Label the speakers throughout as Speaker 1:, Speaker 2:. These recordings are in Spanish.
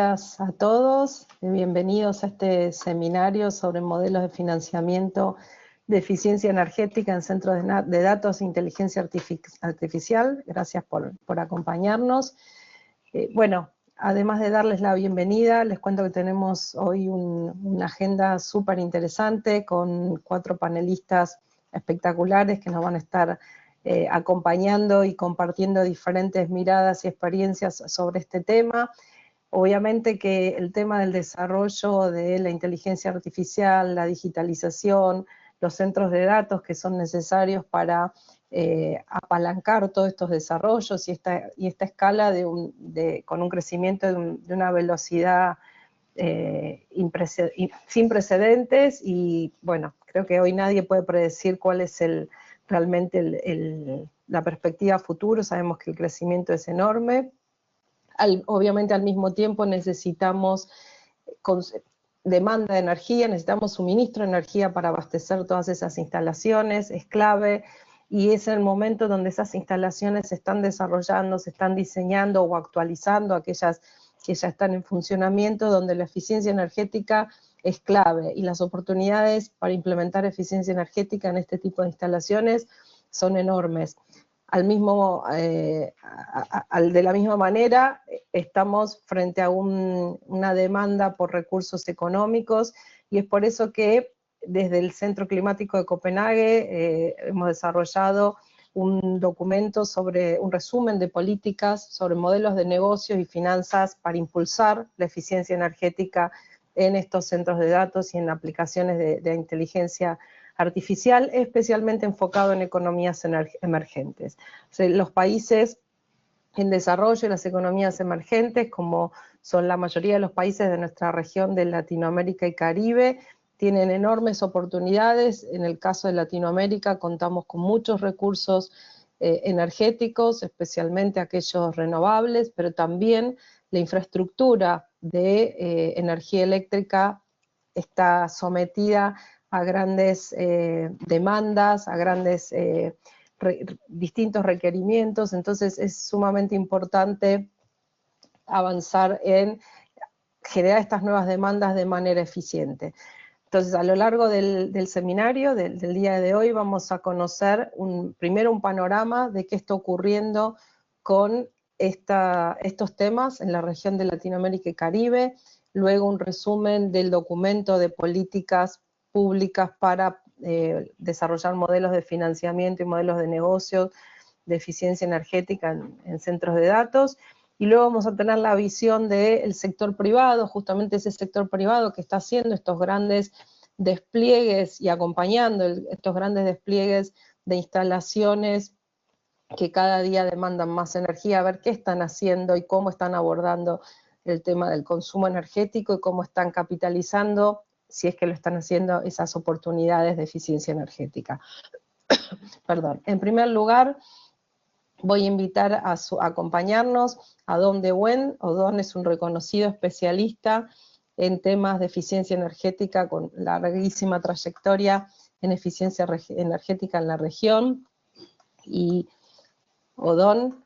Speaker 1: días a todos. Bienvenidos a este seminario sobre modelos de financiamiento de eficiencia energética en centros de datos e inteligencia artificial. Gracias por acompañarnos. Bueno, además de darles la bienvenida, les cuento que tenemos hoy una agenda súper interesante con 4 panelistas espectaculares que nos van a estar acompañando y compartiendo diferentes miradas y experiencias sobre este tema. Obviamente que el tema del desarrollo de la inteligencia artificial, la digitalización, los centros de datos que son necesarios para apalancar todos estos desarrollos y esta escala con un crecimiento de una velocidad sin precedentes, y bueno, creo que hoy nadie puede predecir cuál es realmente la perspectiva futuro. Sabemos que el crecimiento es enorme. Obviamente al mismo tiempo necesitamos demanda de energía, necesitamos suministro de energía para abastecer todas esas instalaciones, es clave, y es el momento donde esas instalaciones se están desarrollando, se están diseñando o actualizando, aquellas que ya están en funcionamiento, donde la eficiencia energética es clave, y las oportunidades para implementar eficiencia energética en este tipo de instalaciones son enormes. De la misma manera, estamos frente a una demanda por recursos económicos, y es por eso que desde el Centro Climático de Copenhague hemos desarrollado un documento sobre un resumen de políticas sobre modelos de negocios y finanzas para impulsar la eficiencia energética en estos centros de datos y en aplicaciones de inteligencia artificial, especialmente enfocado en economías emergentes. O sea, los países en desarrollo y las economías emergentes, como son la mayoría de los países de nuestra región de Latinoamérica y Caribe, tienen enormes oportunidades. En el caso de Latinoamérica contamos con muchos recursos energéticos, especialmente aquellos renovables, pero también la infraestructura de energía eléctrica está sometida a grandes demandas, a grandes distintos requerimientos. Entonces es sumamente importante avanzar en generar estas nuevas demandas de manera eficiente. Entonces, a lo largo del seminario, del día de hoy, vamos a conocer primero un panorama de qué está ocurriendo con estos temas en la región de Latinoamérica y Caribe, luego un resumen del documento de políticas públicas para desarrollar modelos de financiamiento y modelos de negocios de eficiencia energética en centros de datos, y luego vamos a tener la visión del sector privado, justamente ese sector privado que está haciendo estos grandes despliegues y acompañando estos grandes despliegues de instalaciones que cada día demandan más energía, a ver qué están haciendo y cómo están abordando el tema del consumo energético y cómo están capitalizando, si es que lo están haciendo, esas oportunidades de eficiencia energética. Perdón. En primer lugar, voy a invitar a acompañarnos a Don De Wen. Don es un reconocido especialista en temas de eficiencia energética con larguísima trayectoria en eficiencia energética en la región. Y Don,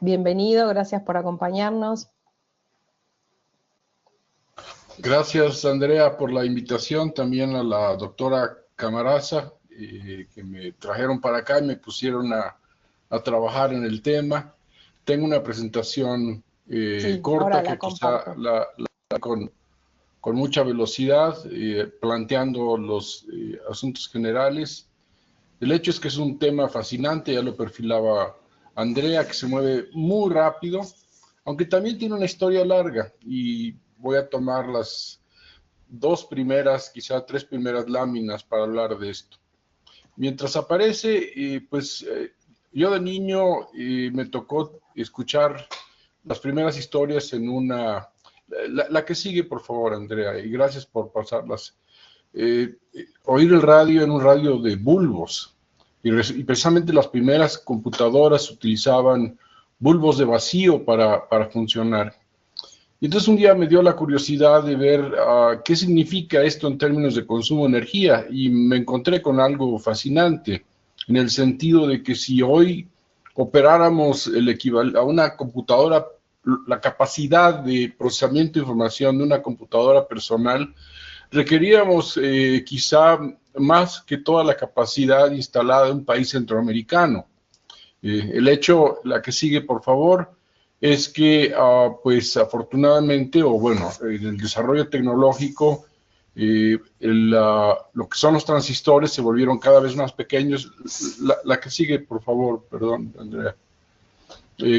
Speaker 1: bienvenido, gracias por acompañarnos.
Speaker 2: Gracias, Andrea, por la invitación, también a la doctora Camarasa, que me trajeron para acá y me pusieron a trabajar en el tema. Tengo una presentación corta que quizá con mucha velocidad, planteando los asuntos generales. El hecho es que es un tema fascinante, ya lo perfilaba Andrea, que se mueve muy rápido, aunque también tiene una historia larga, y voy a tomar las 2 primeras, quizá 3 primeras láminas para hablar de esto. Mientras aparece, yo de niño me tocó escuchar las primeras historias en la que sigue, por favor, Andrea, y gracias por pasarlas. Oír el radio en un radio de bulbos, y precisamente las primeras computadoras utilizaban bulbos de vacío para funcionar. Y entonces un día me dio la curiosidad de ver qué significa esto en términos de consumo de energía, y me encontré con algo fascinante, en el sentido de que si hoy operáramos el equivalente a una computadora la capacidad de procesamiento de información de una computadora personal, requeríamos quizá más que toda la capacidad instalada de un país centroamericano. El hecho, la que sigue, por favor, es que, pues afortunadamente, o bueno, en el desarrollo tecnológico, lo que son los transistores se volvieron cada vez más pequeños. La que sigue, por favor, perdón, Andrea.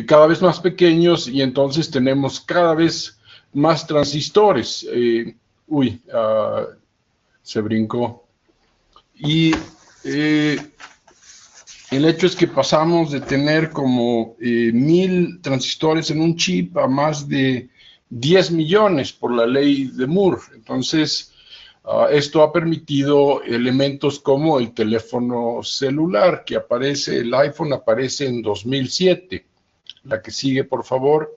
Speaker 2: Cada vez más pequeños, y entonces tenemos cada vez más transistores. Se brincó. Y el hecho es que pasamos de tener como 1000 transistores en un chip a más de 10 millones por la ley de Moore. Entonces, esto ha permitido elementos como el teléfono celular que aparece, el iPhone aparece en 2007. La que sigue, por favor.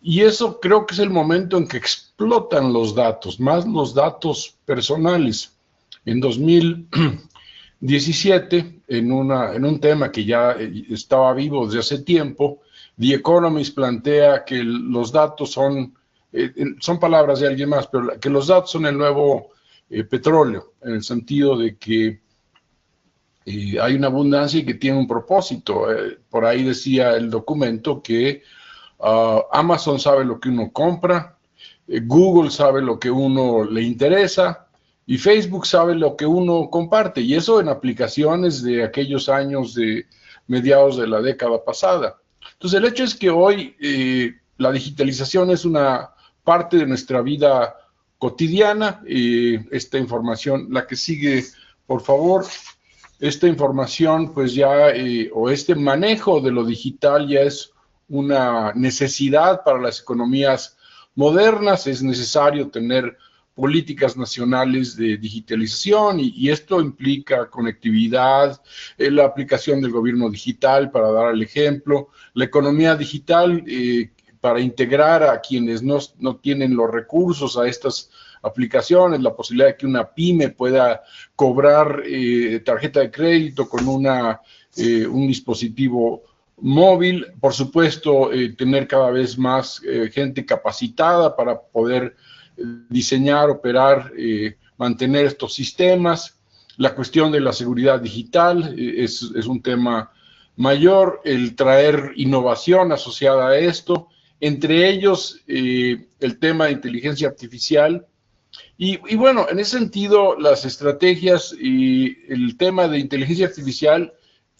Speaker 2: Y eso creo que es el momento en que explotan los datos, más los datos personales. En 2017, en un tema que ya estaba vivo desde hace tiempo, The Economist plantea que los datos son palabras de alguien más, pero que los datos son el nuevo petróleo, en el sentido de que hay una abundancia y que tiene un propósito. Por ahí decía el documento que Amazon sabe lo que uno compra, Google sabe lo que uno le interesa y Facebook sabe lo que uno comparte. Y eso en aplicaciones de aquellos años de mediados de la década pasada. Entonces el hecho es que hoy la digitalización es una parte de nuestra vida cotidiana. Esta información, la que sigue, por favor. Esta información, pues ya, o este manejo de lo digital ya es una necesidad para las economías modernas. Es necesario tener políticas nacionales de digitalización y esto implica conectividad, la aplicación del gobierno digital, para dar el ejemplo, la economía digital para integrar a quienes no tienen los recursos a estas aplicaciones, la posibilidad de que una pyme pueda cobrar tarjeta de crédito con un dispositivo móvil, por supuesto, tener cada vez más gente capacitada para poder diseñar, operar, mantener estos sistemas. La cuestión de la seguridad digital es un tema mayor, el traer innovación asociada a esto, entre ellos el tema de inteligencia artificial. Y bueno, en ese sentido, las estrategias y el tema de inteligencia artificial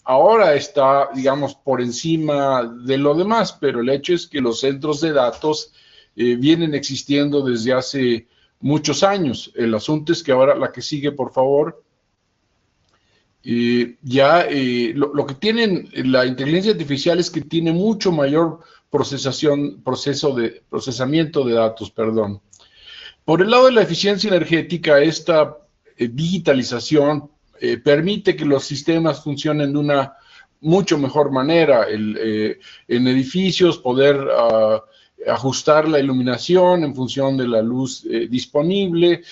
Speaker 2: ahora está, digamos, por encima de lo demás, pero el hecho es que los centros de datos vienen existiendo desde hace muchos años. El asunto es que ahora, la que sigue, por favor, lo que tienen la inteligencia artificial es que tiene mucho mayor procesamiento de datos, perdón. Por el lado de la eficiencia energética, esta digitalización permite que los sistemas funcionen de una mucho mejor manera. En edificios, poder ajustar la iluminación en función de la luz disponible,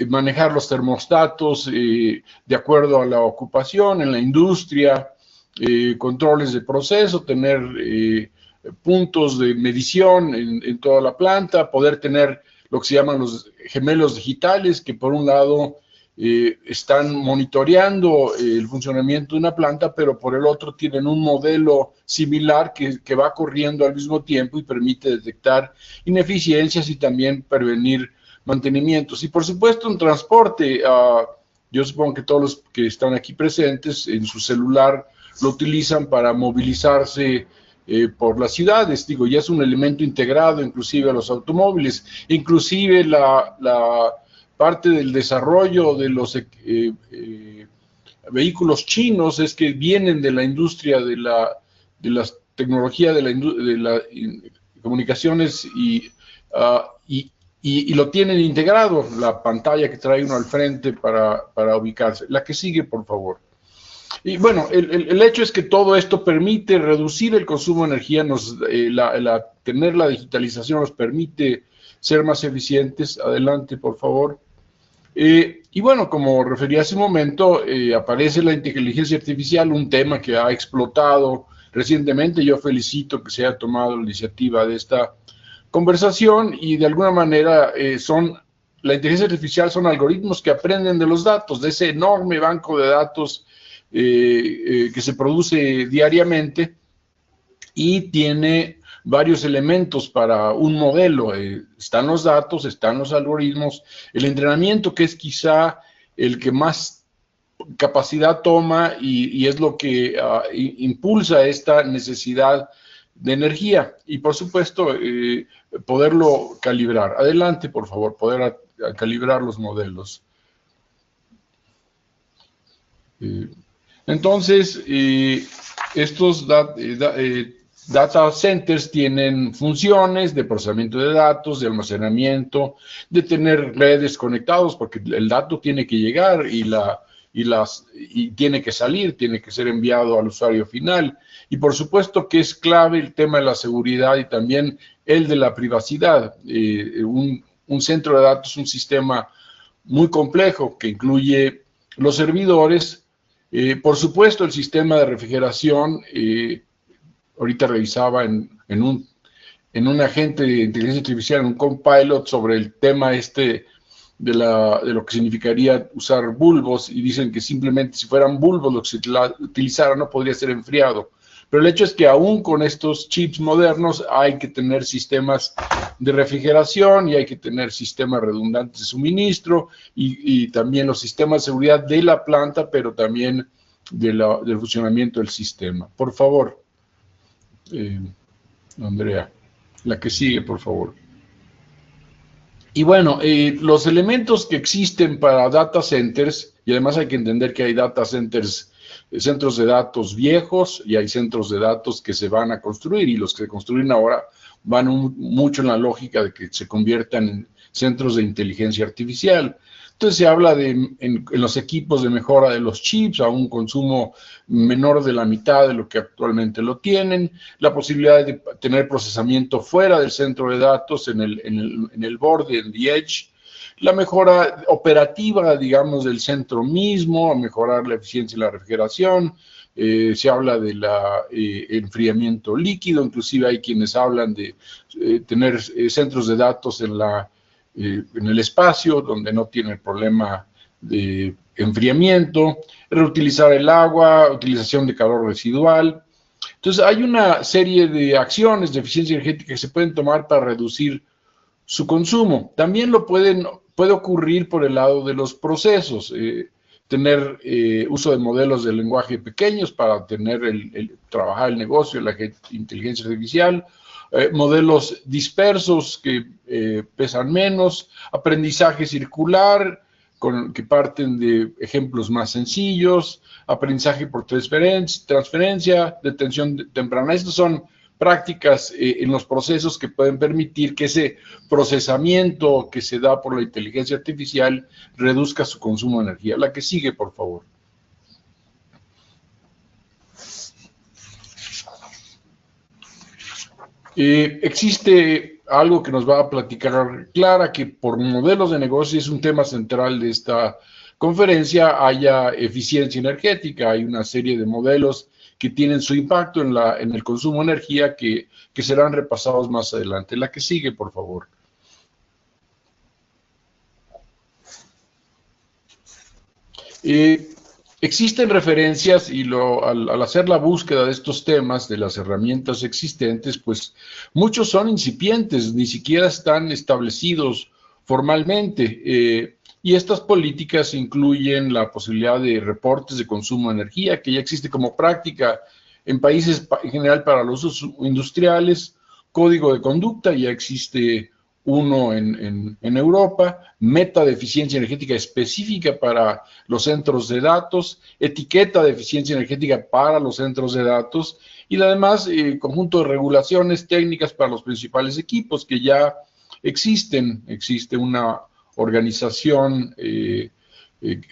Speaker 2: manejar los termostatos de acuerdo a la ocupación, en la industria, controles de proceso, tener puntos de medición en toda la planta, poder tener lo que se llaman los gemelos digitales, que por un lado están monitoreando el funcionamiento de una planta, pero por el otro tienen un modelo similar que va corriendo al mismo tiempo y permite detectar ineficiencias y también prevenir mantenimientos. Y por supuesto en transporte, yo supongo que todos los que están aquí presentes en su celular lo utilizan para movilizarse por las ciudades. Digo, ya es un elemento integrado inclusive a los automóviles, inclusive la parte del desarrollo de los vehículos chinos es que vienen de la industria de las tecnologías de las comunicaciones y lo tienen integrado, la pantalla que trae uno al frente para ubicarse. La que sigue, por favor. Y bueno, el hecho es que todo esto permite reducir el consumo de energía, tener la digitalización nos permite ser más eficientes. Adelante, por favor. Y bueno, como refería hace un momento, aparece la inteligencia artificial, un tema que ha explotado recientemente. Yo felicito que se haya tomado la iniciativa de esta conversación y de alguna manera la inteligencia artificial son algoritmos que aprenden de los datos, de ese enorme banco de datos que se produce diariamente y tiene varios elementos para un modelo. Están los datos, están los algoritmos, el entrenamiento, que es quizá el que más capacidad toma y es lo que impulsa esta necesidad de energía y, por supuesto, poderlo calibrar. Adelante, por favor, poder calibrar los modelos. Entonces, estos data centers tienen funciones de procesamiento de datos, de almacenamiento, de tener redes conectados, porque el dato tiene que llegar y tiene que salir, tiene que ser enviado al usuario final. Y por supuesto que es clave el tema de la seguridad y también el de la privacidad. Un centro de datos es un sistema muy complejo que incluye los servidores, por supuesto el sistema de refrigeración. Ahorita revisaba en un agente de inteligencia artificial, en un Copilot, sobre el tema de lo que significaría usar bulbos, y dicen que simplemente si fueran bulbos lo que se utilizara no podría ser enfriado. Pero el hecho es que aún con estos chips modernos hay que tener sistemas de refrigeración y hay que tener sistemas redundantes de suministro y también los sistemas de seguridad de la planta, pero también del funcionamiento del sistema. Por favor, Andrea, la que sigue, por favor. Y bueno, los elementos que existen para data centers, y además hay que entender que hay data centers, centros de datos viejos, y hay centros de datos que se van a construir, y los que se construyen ahora van mucho en la lógica de que se conviertan en centros de inteligencia artificial. Entonces se habla en los equipos de mejora de los chips a un consumo menor de la mitad de lo que actualmente lo tienen, la posibilidad de tener procesamiento fuera del centro de datos, en el borde, en the edge, la mejora operativa, digamos, del centro mismo, a mejorar la eficiencia y la refrigeración. Se habla del enfriamiento líquido, inclusive hay quienes hablan de tener centros de datos en el espacio, donde no tiene el problema de enfriamiento, reutilizar el agua, utilización de calor residual. Entonces, hay una serie de acciones de eficiencia energética que se pueden tomar para reducir su consumo. También puede ocurrir por el lado de los procesos, tener uso de modelos de lenguaje pequeños para trabajar el negocio, la inteligencia artificial, modelos dispersos que pesan menos, aprendizaje circular, que parten de ejemplos más sencillos, aprendizaje por transferencia, detención temprana. Estas son prácticas en los procesos que pueden permitir que ese procesamiento que se da por la inteligencia artificial reduzca su consumo de energía. La que sigue, por favor. Existe algo que nos va a platicar Clara, que por modelos de negocio es un tema central de esta conferencia. Haya eficiencia energética, hay una serie de modelos que tienen su impacto en el consumo de energía que serán repasados más adelante. La que sigue, por favor. Existen referencias y al hacer la búsqueda de estos temas, de las herramientas existentes, pues muchos son incipientes, ni siquiera están establecidos formalmente. Y estas políticas incluyen la posibilidad de reportes de consumo de energía, que ya existe como práctica en países en general para los usos industriales, código de conducta, ya existe uno en Europa, meta de eficiencia energética específica para los centros de datos, etiqueta de eficiencia energética para los centros de datos y además conjunto de regulaciones técnicas para los principales equipos que ya existen. Existe una organización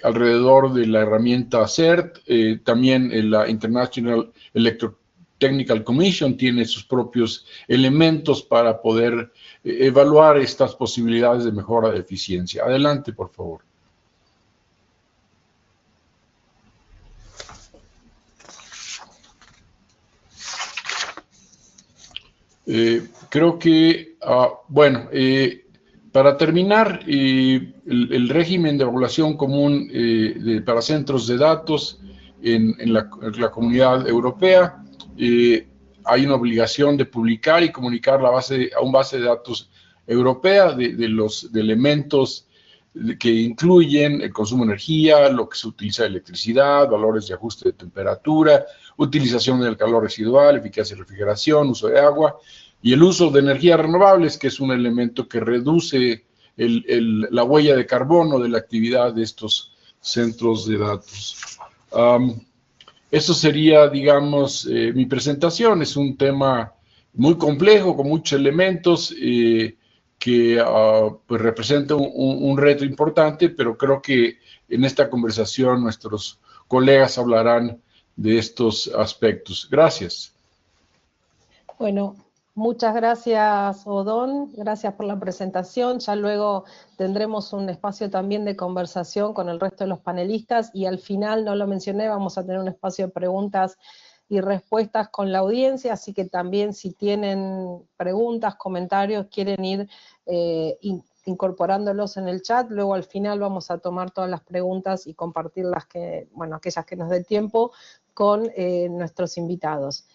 Speaker 2: alrededor de la herramienta CERT, también la International Electrotechnical Commission tiene sus propios elementos para poder evaluar estas posibilidades de mejora de eficiencia. Adelante, por favor. Creo que, bueno, para terminar, el régimen de evaluación común para centros de datos en la Comunidad Europea, hay una obligación de publicar y comunicar a una base de datos europea de elementos que incluyen el consumo de energía, lo que se utiliza de electricidad, valores de ajuste de temperatura, utilización del calor residual, eficacia de refrigeración, uso de agua y el uso de energías renovables, que es un elemento que reduce la huella de carbono de la actividad de estos centros de datos. Eso sería, digamos, mi presentación. Es un tema muy complejo, con muchos elementos, que pues representa un reto importante, pero creo que en esta conversación nuestros colegas hablarán de estos aspectos. Gracias.
Speaker 1: Bueno, muchas gracias, Odón. Gracias por la presentación. Ya luego tendremos un espacio también de conversación con el resto de los panelistas y al final, no lo mencioné, vamos a tener un espacio de preguntas y respuestas con la audiencia, así que también si tienen preguntas, comentarios, quieren ir incorporándolos en el chat, luego al final vamos a tomar todas las preguntas y compartirlas, aquellas que nos dé tiempo, con nuestros invitados.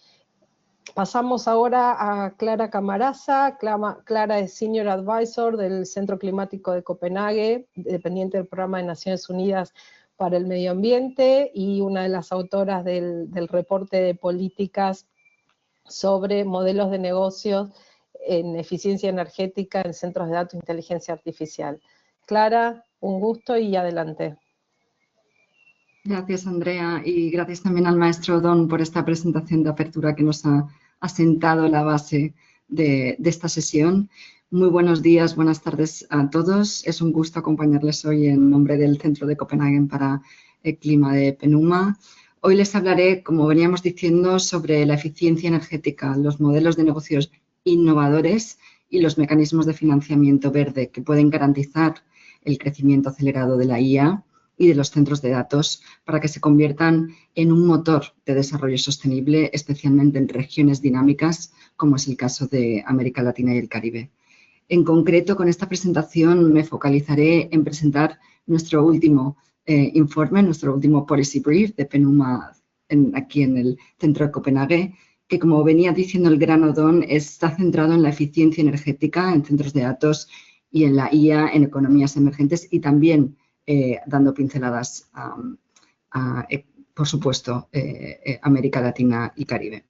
Speaker 1: Pasamos ahora a Clara Camarasa. Clara es Senior Advisor del Centro Climático de Copenhague, dependiente del Programa de Naciones Unidas para el Medio Ambiente, y una de las autoras del reporte de políticas sobre modelos de negocios en eficiencia energética en centros de datos e inteligencia artificial. Clara, un gusto y adelante.
Speaker 3: Gracias, Andrea, y gracias también al maestro Don por esta presentación de apertura que nos ha asentado la base de esta sesión. Muy buenos días, buenas tardes a todos. Es un gusto acompañarles hoy en nombre del Centro de Copenhague para el Clima de PENUMA. Hoy les hablaré, como veníamos diciendo, sobre la eficiencia energética, los modelos de negocios innovadores y los mecanismos de financiamiento verde que pueden garantizar el crecimiento acelerado de la IA y de los centros de datos para que se conviertan en un motor de desarrollo sostenible, especialmente en regiones dinámicas, como es el caso de América Latina y el Caribe. En concreto, con esta presentación me focalizaré en presentar nuestro último informe, nuestro último Policy Brief de PENUMA aquí en el Centro de Copenhague, que, como venía diciendo el gran Odón, está centrado en la eficiencia energética en centros de datos y en la IA en economías emergentes y también dando pinceladas por supuesto, América Latina y Caribe.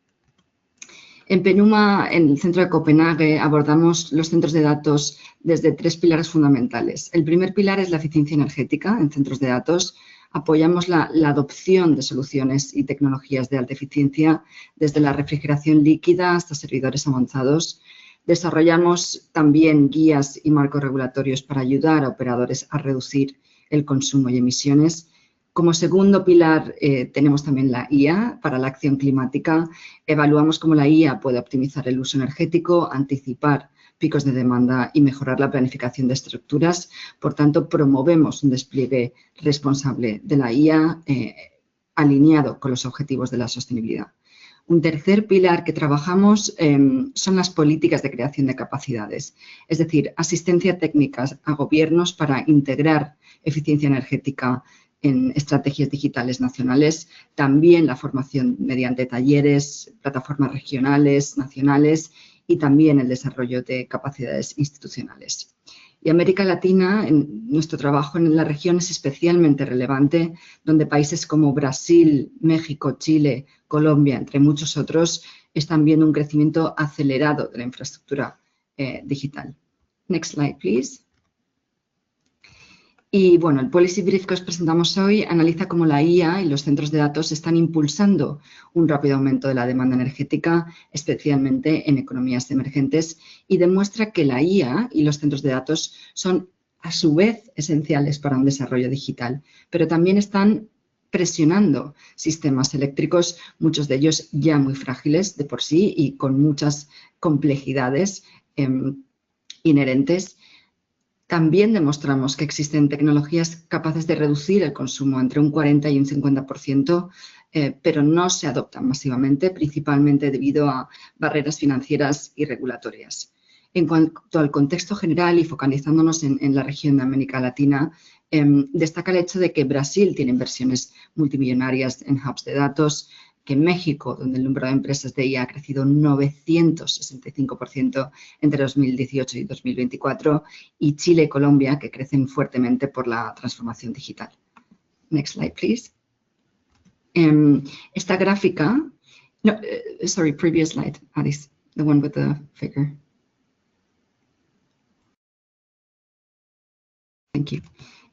Speaker 3: En PENUMA, en el Centro de Copenhague, abordamos los centros de datos desde 3 pilares fundamentales. El primer pilar es la eficiencia energética en centros de datos. Apoyamos la adopción de soluciones y tecnologías de alta eficiencia, desde la refrigeración líquida hasta servidores avanzados. Desarrollamos también guías y marcos regulatorios para ayudar a operadores a reducir el consumo y emisiones. Como segundo pilar tenemos también la IA para la acción climática. Evaluamos cómo la IA puede optimizar el uso energético, anticipar picos de demanda y mejorar la planificación de estructuras. Por tanto, promovemos un despliegue responsable de la IA alineado con los objetivos de la sostenibilidad. Un tercer pilar que trabajamos son las políticas de creación de capacidades, es decir, asistencia técnica a gobiernos para integrar eficiencia energética en estrategias digitales nacionales, también la formación mediante talleres, plataformas regionales, nacionales y también el desarrollo de capacidades institucionales. Y América Latina, nuestro trabajo en la región es especialmente relevante, donde países como Brasil, México, Chile, Colombia, entre muchos otros, están viendo un crecimiento acelerado de la infraestructura digital. Next slide, please. Y bueno, el Policy Brief que os presentamos hoy analiza cómo la IA y los centros de datos están impulsando un rápido aumento de la demanda energética, especialmente en economías emergentes, y demuestra que la IA y los centros de datos son a su vez esenciales para un desarrollo digital, pero también están presionando sistemas eléctricos, muchos de ellos ya muy frágiles de por sí y con muchas complejidades inherentes. También demostramos que existen tecnologías capaces de reducir el consumo entre un 40 y un 50%, pero no se adoptan masivamente, principalmente debido a barreras financieras y regulatorias. En cuanto al contexto general y focalizándonos en la región de América Latina, destaca el hecho de que Brasil tiene inversiones multimillonarias en hubs de datos, que México, donde el número de empresas de IA ha crecido 965% entre 2018 y 2024, y Chile y Colombia, que crecen fuertemente por la transformación digital. Next slide, please. Esta gráfica, sorry, previous slide, Alice, the one with the figure. Thank you.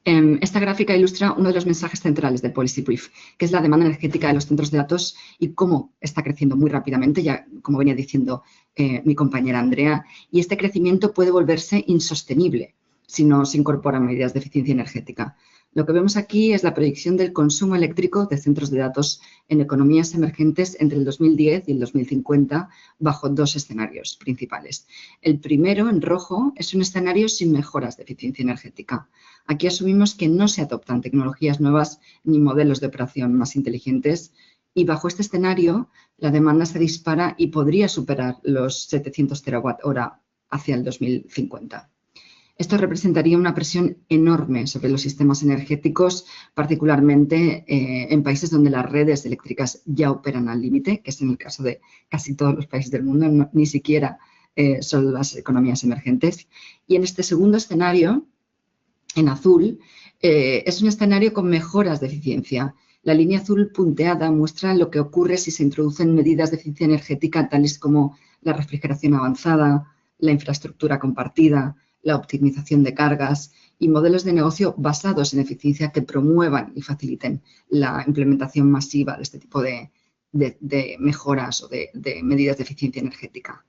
Speaker 3: Esta gráfica ilustra uno de los mensajes centrales del Policy Brief, que es la demanda energética de los centros de datos y cómo está creciendo muy rápidamente, ya como venía diciendo mi compañera Andrea, y este crecimiento puede volverse insostenible si no se incorporan medidas de eficiencia energética. Lo que vemos aquí es la proyección del consumo eléctrico de centros de datos en economías emergentes entre el 2010 y el 2050 bajo dos escenarios principales. El primero, en rojo, es un escenario sin mejoras de eficiencia energética. Aquí asumimos que no se adoptan tecnologías nuevas ni modelos de operación más inteligentes y bajo este escenario la demanda se dispara y podría superar los 700 terawatt-hora hacia el 2050. Esto representaría una presión enorme sobre los sistemas energéticos, particularmente en países donde las redes eléctricas ya operan al límite, que es en el caso de casi todos los países del mundo, ni siquiera son las economías emergentes. Y en este segundo escenario, en azul, es un escenario con mejoras de eficiencia. La línea azul punteada muestra lo que ocurre si se introducen medidas de eficiencia energética tales como la refrigeración avanzada, la infraestructura compartida, la optimización de cargas y modelos de negocio basados en eficiencia que promuevan y faciliten la implementación masiva de este tipo de mejoras o de medidas de eficiencia energética.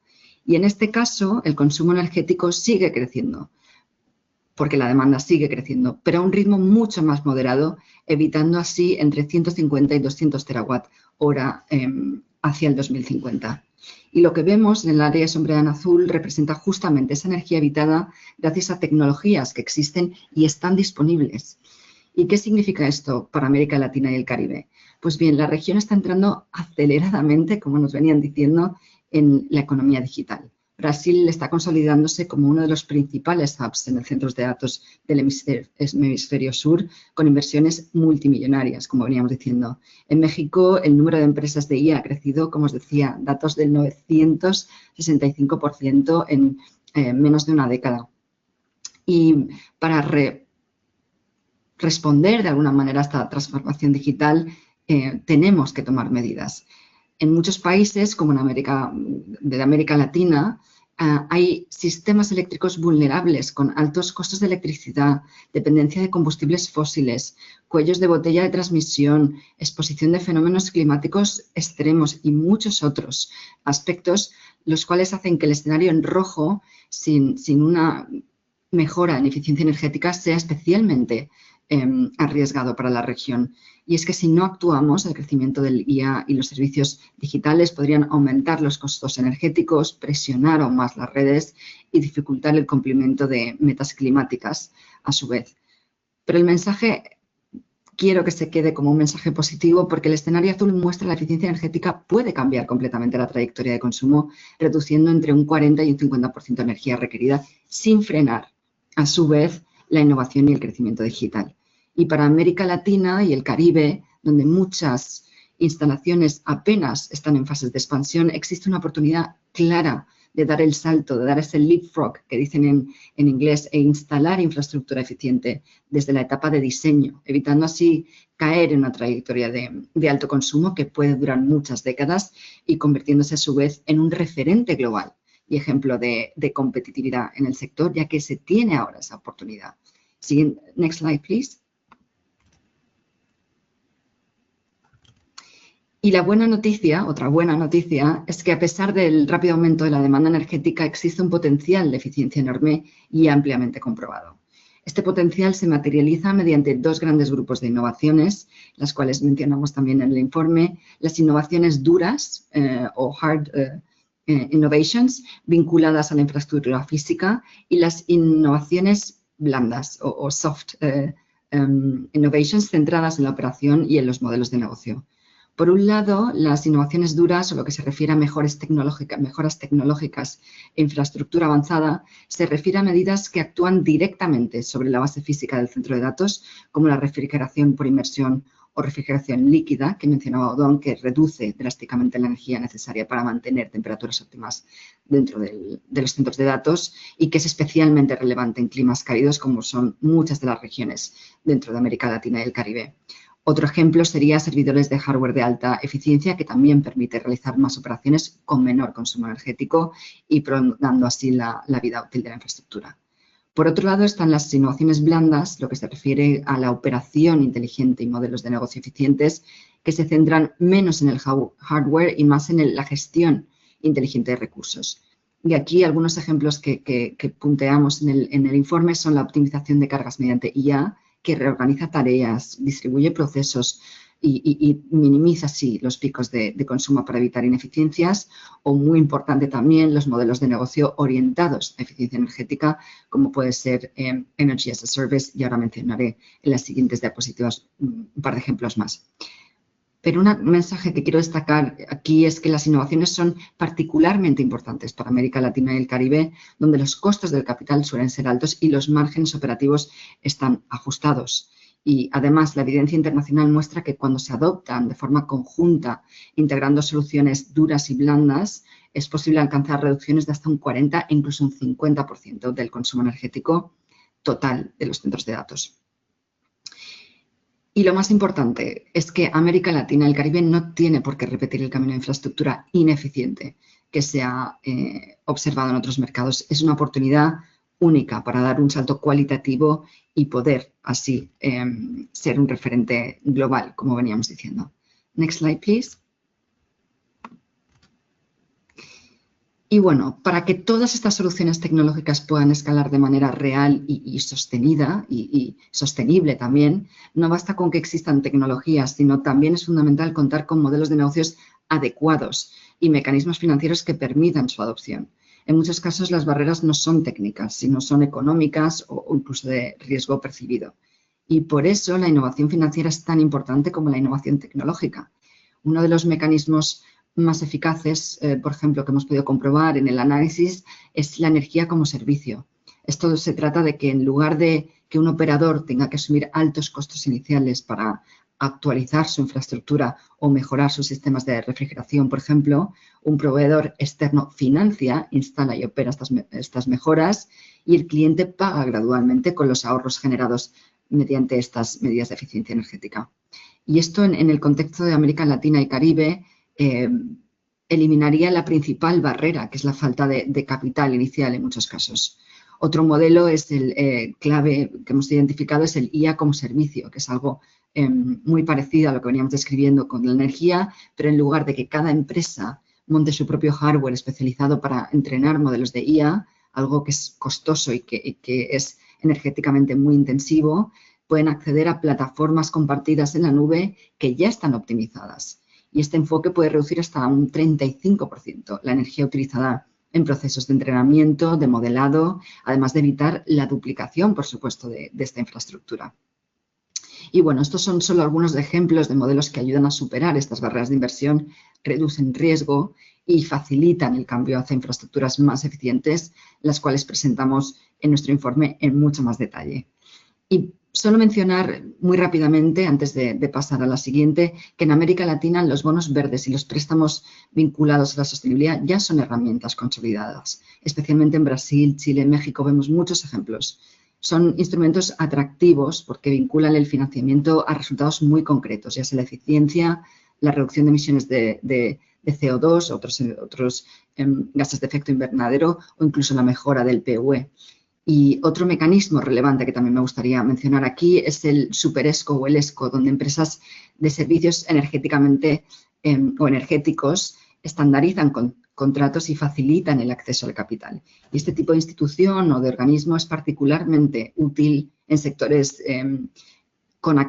Speaker 3: Y en este caso, el consumo energético sigue creciendo, porque la demanda sigue creciendo, pero a un ritmo mucho más moderado, evitando así entre 150 y 200 terawatt-hora hacia el 2050. Y lo que vemos en el área sombreada en azul representa justamente esa energía evitada gracias a tecnologías que existen y están disponibles. ¿Y qué significa esto para América Latina y el Caribe? Pues bien, la región está entrando aceleradamente, como nos venían diciendo, en la economía digital. Brasil está consolidándose como uno de los principales hubs en el centro de datos del hemisferio sur, con inversiones multimillonarias, como veníamos diciendo. En México, el número de empresas de IA ha crecido, como os decía, datos del 965% en menos de una década. Y para responder de alguna manera a esta transformación digital, tenemos que tomar medidas. En muchos países, como en América Latina, hay sistemas eléctricos vulnerables con altos costos de electricidad, dependencia de combustibles fósiles, cuellos de botella de transmisión, exposición de fenómenos climáticos extremos y muchos otros aspectos, los cuales hacen que el escenario en rojo, sin una mejora en eficiencia energética, sea especialmente arriesgado para la región. Y es que si no actuamos, el crecimiento del IA y los servicios digitales podrían aumentar los costos energéticos, presionar aún más las redes y dificultar el cumplimiento de metas climáticas a su vez. Pero el mensaje quiero que se quede como un mensaje positivo porque el escenario azul muestra la eficiencia energética puede cambiar completamente la trayectoria de consumo, reduciendo entre un 40 y un 50% de energía requerida sin frenar, a su vez, la innovación y el crecimiento digital. Y para América Latina y el Caribe, donde muchas instalaciones apenas están en fases de expansión, existe una oportunidad clara de dar el salto, de dar ese leapfrog que dicen en inglés e instalar infraestructura eficiente desde la etapa de diseño, evitando así caer en una trayectoria de alto consumo que puede durar muchas décadas y convirtiéndose a su vez en un referente global y ejemplo de competitividad en el sector, ya que se tiene ahora esa oportunidad. Siguiente, next slide, please. Y la buena noticia, otra buena noticia, es que a pesar del rápido aumento de la demanda energética existe un potencial de eficiencia enorme y ampliamente comprobado. Este potencial se materializa mediante dos grandes grupos de innovaciones, las cuales mencionamos también en el informe, las innovaciones duras o hard innovations vinculadas a la infraestructura física y las innovaciones blandas o soft innovations centradas en la operación y en los modelos de negocio. Por un lado, las innovaciones duras, o lo que se refiere a mejoras tecnológicas e infraestructura avanzada, se refiere a medidas que actúan directamente sobre la base física del centro de datos, como la refrigeración por inmersión o refrigeración líquida, que mencionaba Odón, que reduce drásticamente la energía necesaria para mantener temperaturas óptimas dentro de los centros de datos y que es especialmente relevante en climas cálidos, como son muchas de las regiones dentro de América Latina y el Caribe. Otro ejemplo sería servidores de hardware de alta eficiencia, que también permite realizar más operaciones con menor consumo energético y prolongando así la vida útil de la infraestructura. Por otro lado, están las innovaciones blandas, lo que se refiere a la operación inteligente y modelos de negocio eficientes, que se centran menos en el hardware y más en la gestión inteligente de recursos. Y aquí algunos ejemplos que punteamos en el informe son la optimización de cargas mediante IA, que reorganiza tareas, distribuye procesos y minimiza así los picos de consumo para evitar ineficiencias, o muy importante también los modelos de negocio orientados a eficiencia energética, como puede ser Energy as a Service, y ahora mencionaré en las siguientes diapositivas un par de ejemplos más. Pero un mensaje que quiero destacar aquí es que las innovaciones son particularmente importantes para América Latina y el Caribe, donde los costos del capital suelen ser altos y los márgenes operativos están ajustados. Y además, la evidencia internacional muestra que cuando se adoptan de forma conjunta, integrando soluciones duras y blandas, es posible alcanzar reducciones de hasta un 40 e incluso un 50% del consumo energético total de los centros de datos. Y lo más importante es que América Latina y el Caribe no tiene por qué repetir el camino de infraestructura ineficiente que se ha observado en otros mercados. Es una oportunidad única para dar un salto cualitativo y poder así ser un referente global, como veníamos diciendo. Next slide, please. Y bueno, para que todas estas soluciones tecnológicas puedan escalar de manera real y sostenida y sostenible también, no basta con que existan tecnologías, sino también es fundamental contar con modelos de negocios adecuados y mecanismos financieros que permitan su adopción. En muchos casos las barreras no son técnicas, sino son económicas o incluso de riesgo percibido. Y por eso la innovación financiera es tan importante como la innovación tecnológica. Uno de los mecanismos más eficaces, por ejemplo, que hemos podido comprobar en el análisis, es la energía como servicio. Esto se trata de que en lugar de que un operador tenga que asumir altos costos iniciales para actualizar su infraestructura o mejorar sus sistemas de refrigeración, por ejemplo, un proveedor externo financia, instala y opera estas mejoras y el cliente paga gradualmente con los ahorros generados mediante estas medidas de eficiencia energética. Y esto en el contexto de América Latina y Caribe eliminaría la principal barrera, que es la falta de capital inicial en muchos casos. Otro modelo es el clave que hemos identificado, es el IA como servicio, que es algo muy parecido a lo que veníamos describiendo con la energía, pero en lugar de que cada empresa monte su propio hardware especializado para entrenar modelos de IA, algo que es costoso y que es energéticamente muy intensivo, pueden acceder a plataformas compartidas en la nube que ya están optimizadas. Y este enfoque puede reducir hasta un 35% la energía utilizada en procesos de entrenamiento, de modelado, además de evitar la duplicación, por supuesto, de esta infraestructura. Y bueno, estos son solo algunos ejemplos de modelos que ayudan a superar estas barreras de inversión, reducen riesgo y facilitan el cambio hacia infraestructuras más eficientes, las cuales presentamos en nuestro informe en mucho más detalle. Y solo mencionar muy rápidamente, antes de pasar a la siguiente, que en América Latina los bonos verdes y los préstamos vinculados a la sostenibilidad ya son herramientas consolidadas. Especialmente en Brasil, Chile, México vemos muchos ejemplos. Son instrumentos atractivos porque vinculan el financiamiento a resultados muy concretos, ya sea la eficiencia, la reducción de emisiones de CO2, otros gases de efecto invernadero o incluso la mejora del PUE. Y otro mecanismo relevante que también me gustaría mencionar aquí es el SuperEsco o el ESCO, donde empresas de servicios energéticamente o energéticos estandarizan contratos y facilitan el acceso al capital. Y este tipo de institución o de organismo es particularmente útil en sectores con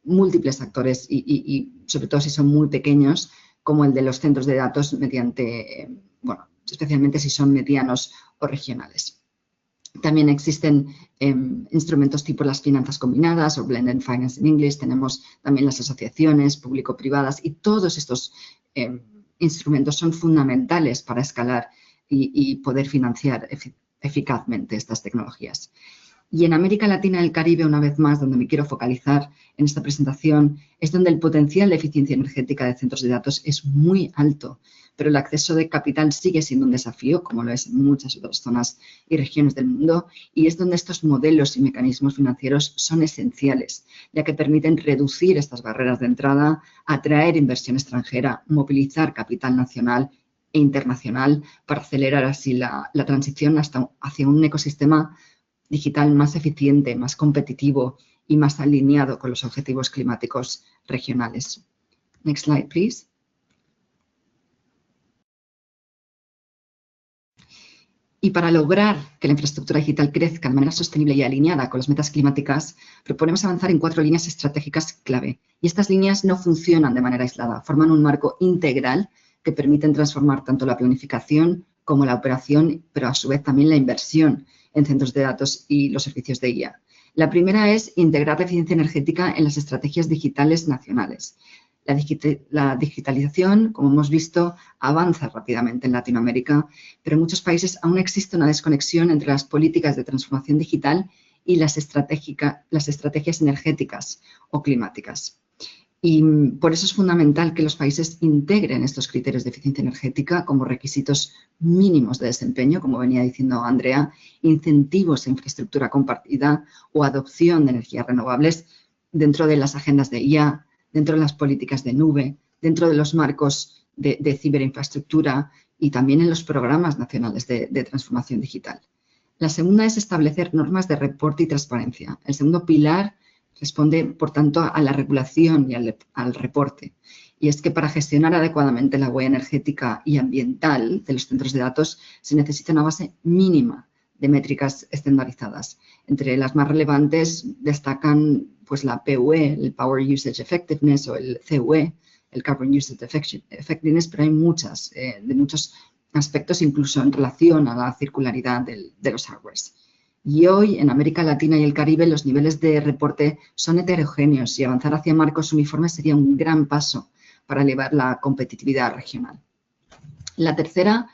Speaker 3: múltiples actores y sobre todo si son muy pequeños, como el de los centros de datos mediante, bueno, especialmente si son medianos o regionales. También existen instrumentos tipo las finanzas combinadas o Blended Finance in English. Tenemos también las asociaciones público-privadas y todos estos instrumentos son fundamentales para escalar y poder financiar eficazmente estas tecnologías. Y en América Latina y el Caribe, una vez más, donde me quiero focalizar en esta presentación, es donde el potencial de eficiencia energética de centros de datos es muy alto, pero el acceso de capital sigue siendo un desafío, como lo es en muchas otras zonas y regiones del mundo, y es donde estos modelos y mecanismos financieros son esenciales, ya que permiten reducir estas barreras de entrada, atraer inversión extranjera, movilizar capital nacional e internacional para acelerar así la transición hacia un ecosistema digital más eficiente, más competitivo y más alineado con los objetivos climáticos regionales. Next slide, please. Y para lograr que la infraestructura digital crezca de manera sostenible y alineada con las metas climáticas, proponemos avanzar en 4 líneas estratégicas clave. Y estas líneas no funcionan de manera aislada, forman un marco integral que permiten transformar tanto la planificación como la operación, pero a su vez también la inversión en centros de datos y los servicios de IA. La primera es integrar la eficiencia energética en las estrategias digitales nacionales. La digitalización, como hemos visto, avanza rápidamente en Latinoamérica, pero en muchos países aún existe una desconexión entre las políticas de transformación digital y las estrategias energéticas o climáticas. Y por eso es fundamental que los países integren estos criterios de eficiencia energética como requisitos mínimos de desempeño, como venía diciendo Andrea, incentivos a infraestructura compartida o adopción de energías renovables dentro de las agendas de IA, dentro de las políticas de nube, dentro de los marcos de ciberinfraestructura y también en los programas nacionales de transformación digital. La segunda es establecer normas de reporte y transparencia. El segundo pilar responde, por tanto, a la regulación y al reporte. Y es que para gestionar adecuadamente la huella energética y ambiental de los centros de datos se necesita una base mínima de métricas estandarizadas. Entre las más relevantes destacan pues, la PUE, el Power Usage Effectiveness, o el CUE, el Carbon Usage Effectiveness, pero hay muchas, de muchos aspectos, incluso en relación a la circularidad de los hardwares. Y hoy, en América Latina y el Caribe, los niveles de reporte son heterogéneos y avanzar hacia marcos uniformes sería un gran paso para elevar la competitividad regional. La tercera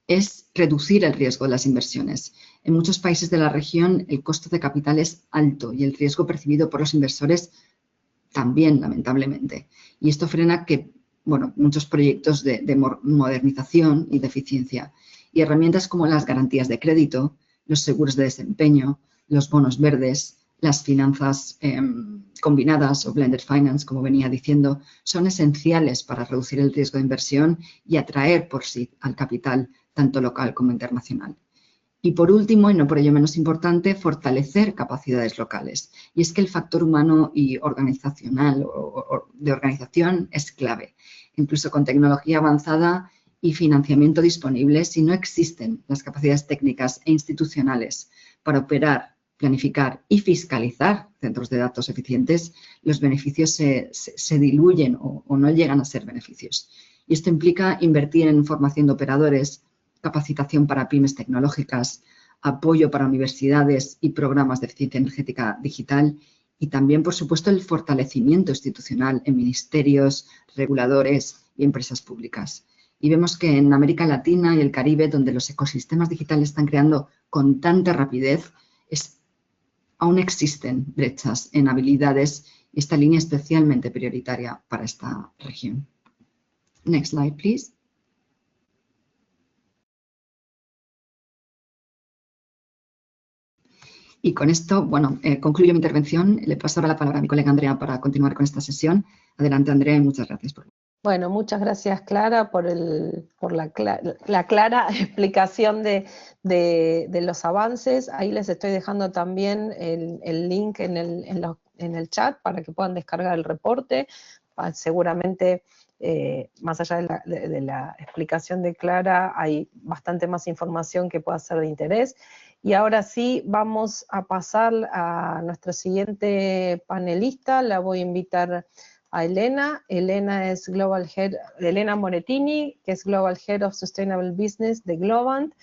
Speaker 3: es reducir el riesgo de las inversiones. En muchos países de la región el costo de capital es alto y el riesgo percibido por los inversores también, lamentablemente. Y esto frena que, bueno, muchos proyectos de modernización y de eficiencia. Y herramientas como las garantías de crédito, los seguros de desempeño, los bonos verdes, las finanzas combinadas o blended finance, como venía diciendo, son esenciales para reducir el riesgo de inversión y atraer por sí al capital, tanto local como internacional. Y por último, y no por ello menos importante, fortalecer capacidades locales. Y es que el factor humano y organizacional o de organización es clave. Incluso con tecnología avanzada y financiamiento disponible, si no existen las capacidades técnicas e institucionales para operar, planificar y fiscalizar centros de datos eficientes, los beneficios se diluyen o no llegan a ser beneficios. Y esto implica invertir en formación de operadores, capacitación para pymes tecnológicas, apoyo para universidades y programas de eficiencia energética digital y también, por supuesto, el fortalecimiento institucional en ministerios, reguladores y empresas públicas. Y vemos que en América Latina y el Caribe, donde los ecosistemas digitales están creando con tanta rapidez, aún existen brechas en habilidades y esta línea es especialmente prioritaria para esta región. Next slide, please. Y con esto, bueno, concluyo mi intervención. Le paso ahora la palabra a mi colega Andrea para continuar con esta sesión. Adelante, Andrea, y muchas gracias.
Speaker 1: Bueno, muchas gracias, Clara, por la clara explicación de los avances. Ahí les estoy dejando también el link en el chat para que puedan descargar el reporte. Seguramente, más allá de la explicación de Clara, hay bastante más información que pueda ser de interés. Y ahora sí, vamos a pasar a nuestra siguiente panelista. La voy a invitar a Elena. Elena es Elena Morettini, que es Global Head of Sustainable Business de Globant.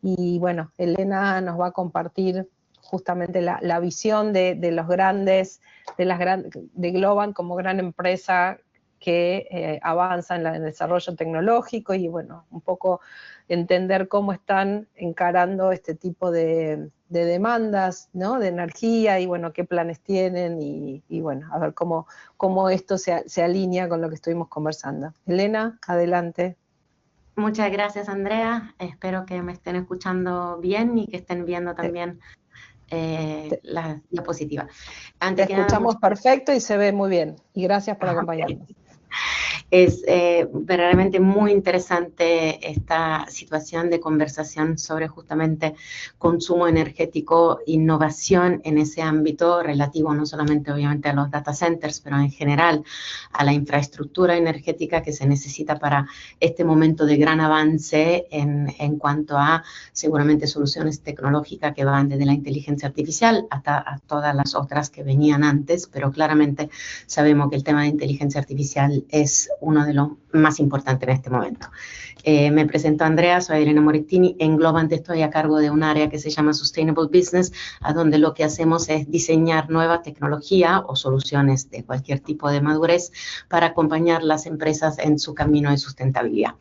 Speaker 1: Y bueno, Elena nos va a compartir justamente la visión de los grandes, de Globant como gran empresa que avanza en el desarrollo tecnológico y bueno, un poco entender cómo están encarando este tipo de demandas, ¿no? De energía y bueno, qué planes tienen y bueno, a ver cómo esto se alinea con lo que estuvimos conversando. Elena, adelante.
Speaker 4: Muchas gracias, Andrea. Espero que me estén escuchando bien y que estén viendo también la diapositiva.
Speaker 1: Te escuchamos perfecto y se ve muy bien. Y gracias por acompañarnos.
Speaker 4: Es verdaderamente muy interesante esta situación de conversación sobre justamente consumo energético, innovación en ese ámbito relativo no solamente obviamente a los data centers, pero en general a la infraestructura energética que se necesita para este momento de gran avance en cuanto a seguramente soluciones tecnológicas que van desde la inteligencia artificial hasta a todas las otras que venían antes, pero claramente sabemos que el tema de inteligencia artificial es uno de los más importantes en este momento. Me presento Andrea, soy Elena Morettini. En Globant estoy a cargo de un área que se llama Sustainable Business, a donde lo que hacemos es diseñar nueva tecnología o soluciones de cualquier tipo de madurez para acompañar las empresas en su camino de sustentabilidad.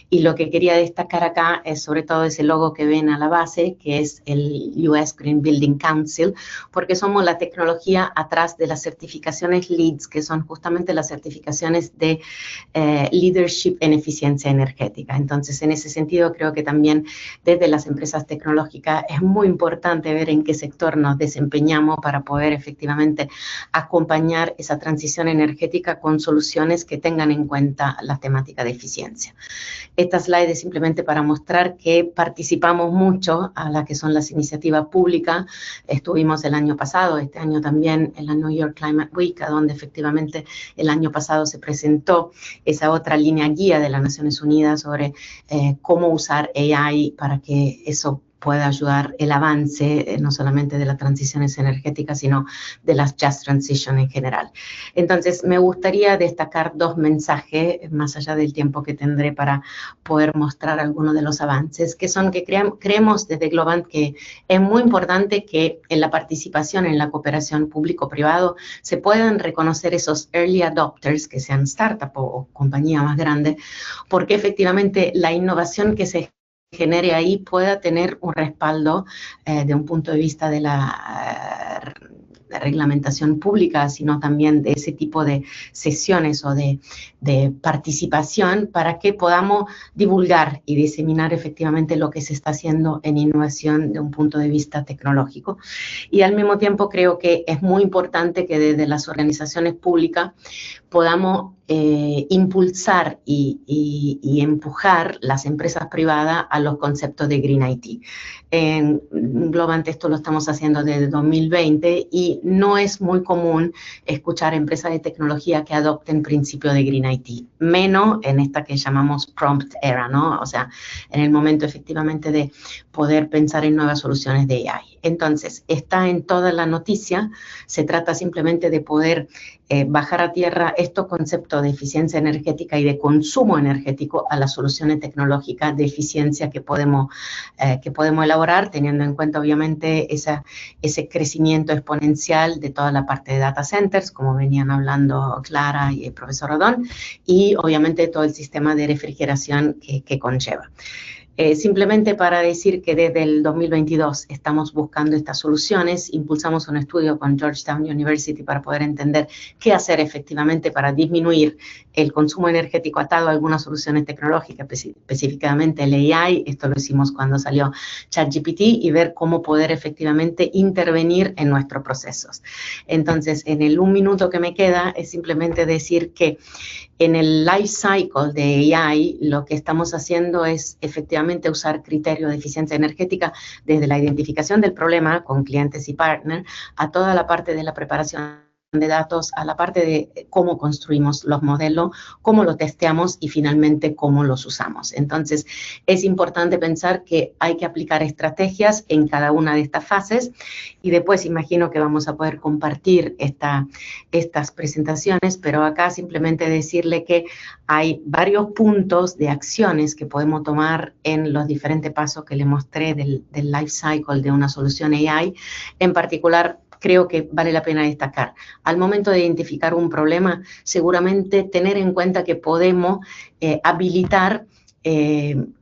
Speaker 4: Y lo que quería destacar acá es sobre todo ese logo que ven a la base, que es el US Green Building Council, porque somos la tecnología atrás de las certificaciones LEED, que son justamente las certificaciones de leadership en eficiencia energética. Entonces, en ese sentido, creo que también desde las empresas tecnológicas es muy importante ver en qué sector nos desempeñamos para poder efectivamente acompañar esa transición energética con soluciones que tengan en cuenta la temática de eficiencia. Esta slide es simplemente para mostrar que participamos mucho a las que son las iniciativas públicas. Estuvimos el año pasado, este año también en la New York Climate Week, donde efectivamente el año pasado se presentó esa otra línea guía de las Naciones Unidas sobre cómo usar AI para que eso pueda ayudar el avance, no solamente de las transiciones energéticas, sino de las Just Transition en general. Entonces, me gustaría destacar dos mensajes, más allá del tiempo que tendré para poder mostrar algunos de los avances, que son que creemos desde Globant que es muy importante que en la participación en la cooperación público-privado se puedan reconocer esos early adopters, que sean startup o compañía más grande, porque efectivamente la innovación que se genere ahí pueda tener un respaldo de un punto de vista de la reglamentación pública, sino también de ese tipo de sesiones o de participación para que podamos divulgar y diseminar efectivamente lo que se está haciendo en innovación de un punto de vista tecnológico. Y al mismo tiempo creo que es muy importante que desde las organizaciones públicas podamos impulsar y empujar las empresas privadas a los conceptos de Green IT. En Globant esto lo estamos haciendo desde 2020 y no es muy común escuchar empresas de tecnología que adopten principios de Green IT, menos en esta que llamamos prompt era, ¿no? O sea, en el momento efectivamente de poder pensar en nuevas soluciones de AI. Entonces, está en toda la noticia, se trata simplemente de poder bajar a tierra estos conceptos de eficiencia energética y de consumo energético a las soluciones tecnológicas de eficiencia que podemos elaborar, teniendo en cuenta obviamente ese crecimiento exponencial de toda la parte de data centers, como venían hablando Clara y el profesor Rodón, y obviamente todo el sistema de refrigeración que conlleva. Simplemente para decir que desde el 2022 estamos buscando estas soluciones, impulsamos un estudio con Georgetown University para poder entender qué hacer efectivamente para disminuir el consumo energético atado a algunas soluciones tecnológicas, específicamente el AI, esto lo hicimos cuando salió ChatGPT, y ver cómo poder efectivamente intervenir en nuestros procesos. Entonces, en el 1 minuto que me queda es simplemente decir que en el life cycle de AI lo que estamos haciendo es efectivamente usar criterios de eficiencia energética desde la identificación del problema con clientes y partners a toda la parte de la preparación de datos a la parte de cómo construimos los modelos, cómo los testeamos y finalmente cómo los usamos. Entonces, es importante pensar que hay que aplicar estrategias en cada una de estas fases y después imagino que vamos a poder compartir estas presentaciones, pero acá simplemente decirle que hay varios puntos de acciones que podemos tomar en los diferentes pasos que le mostré del life cycle de una solución AI. En particular, creo que vale la pena destacar. Al momento de identificar un problema, seguramente tener en cuenta que podemos habilitar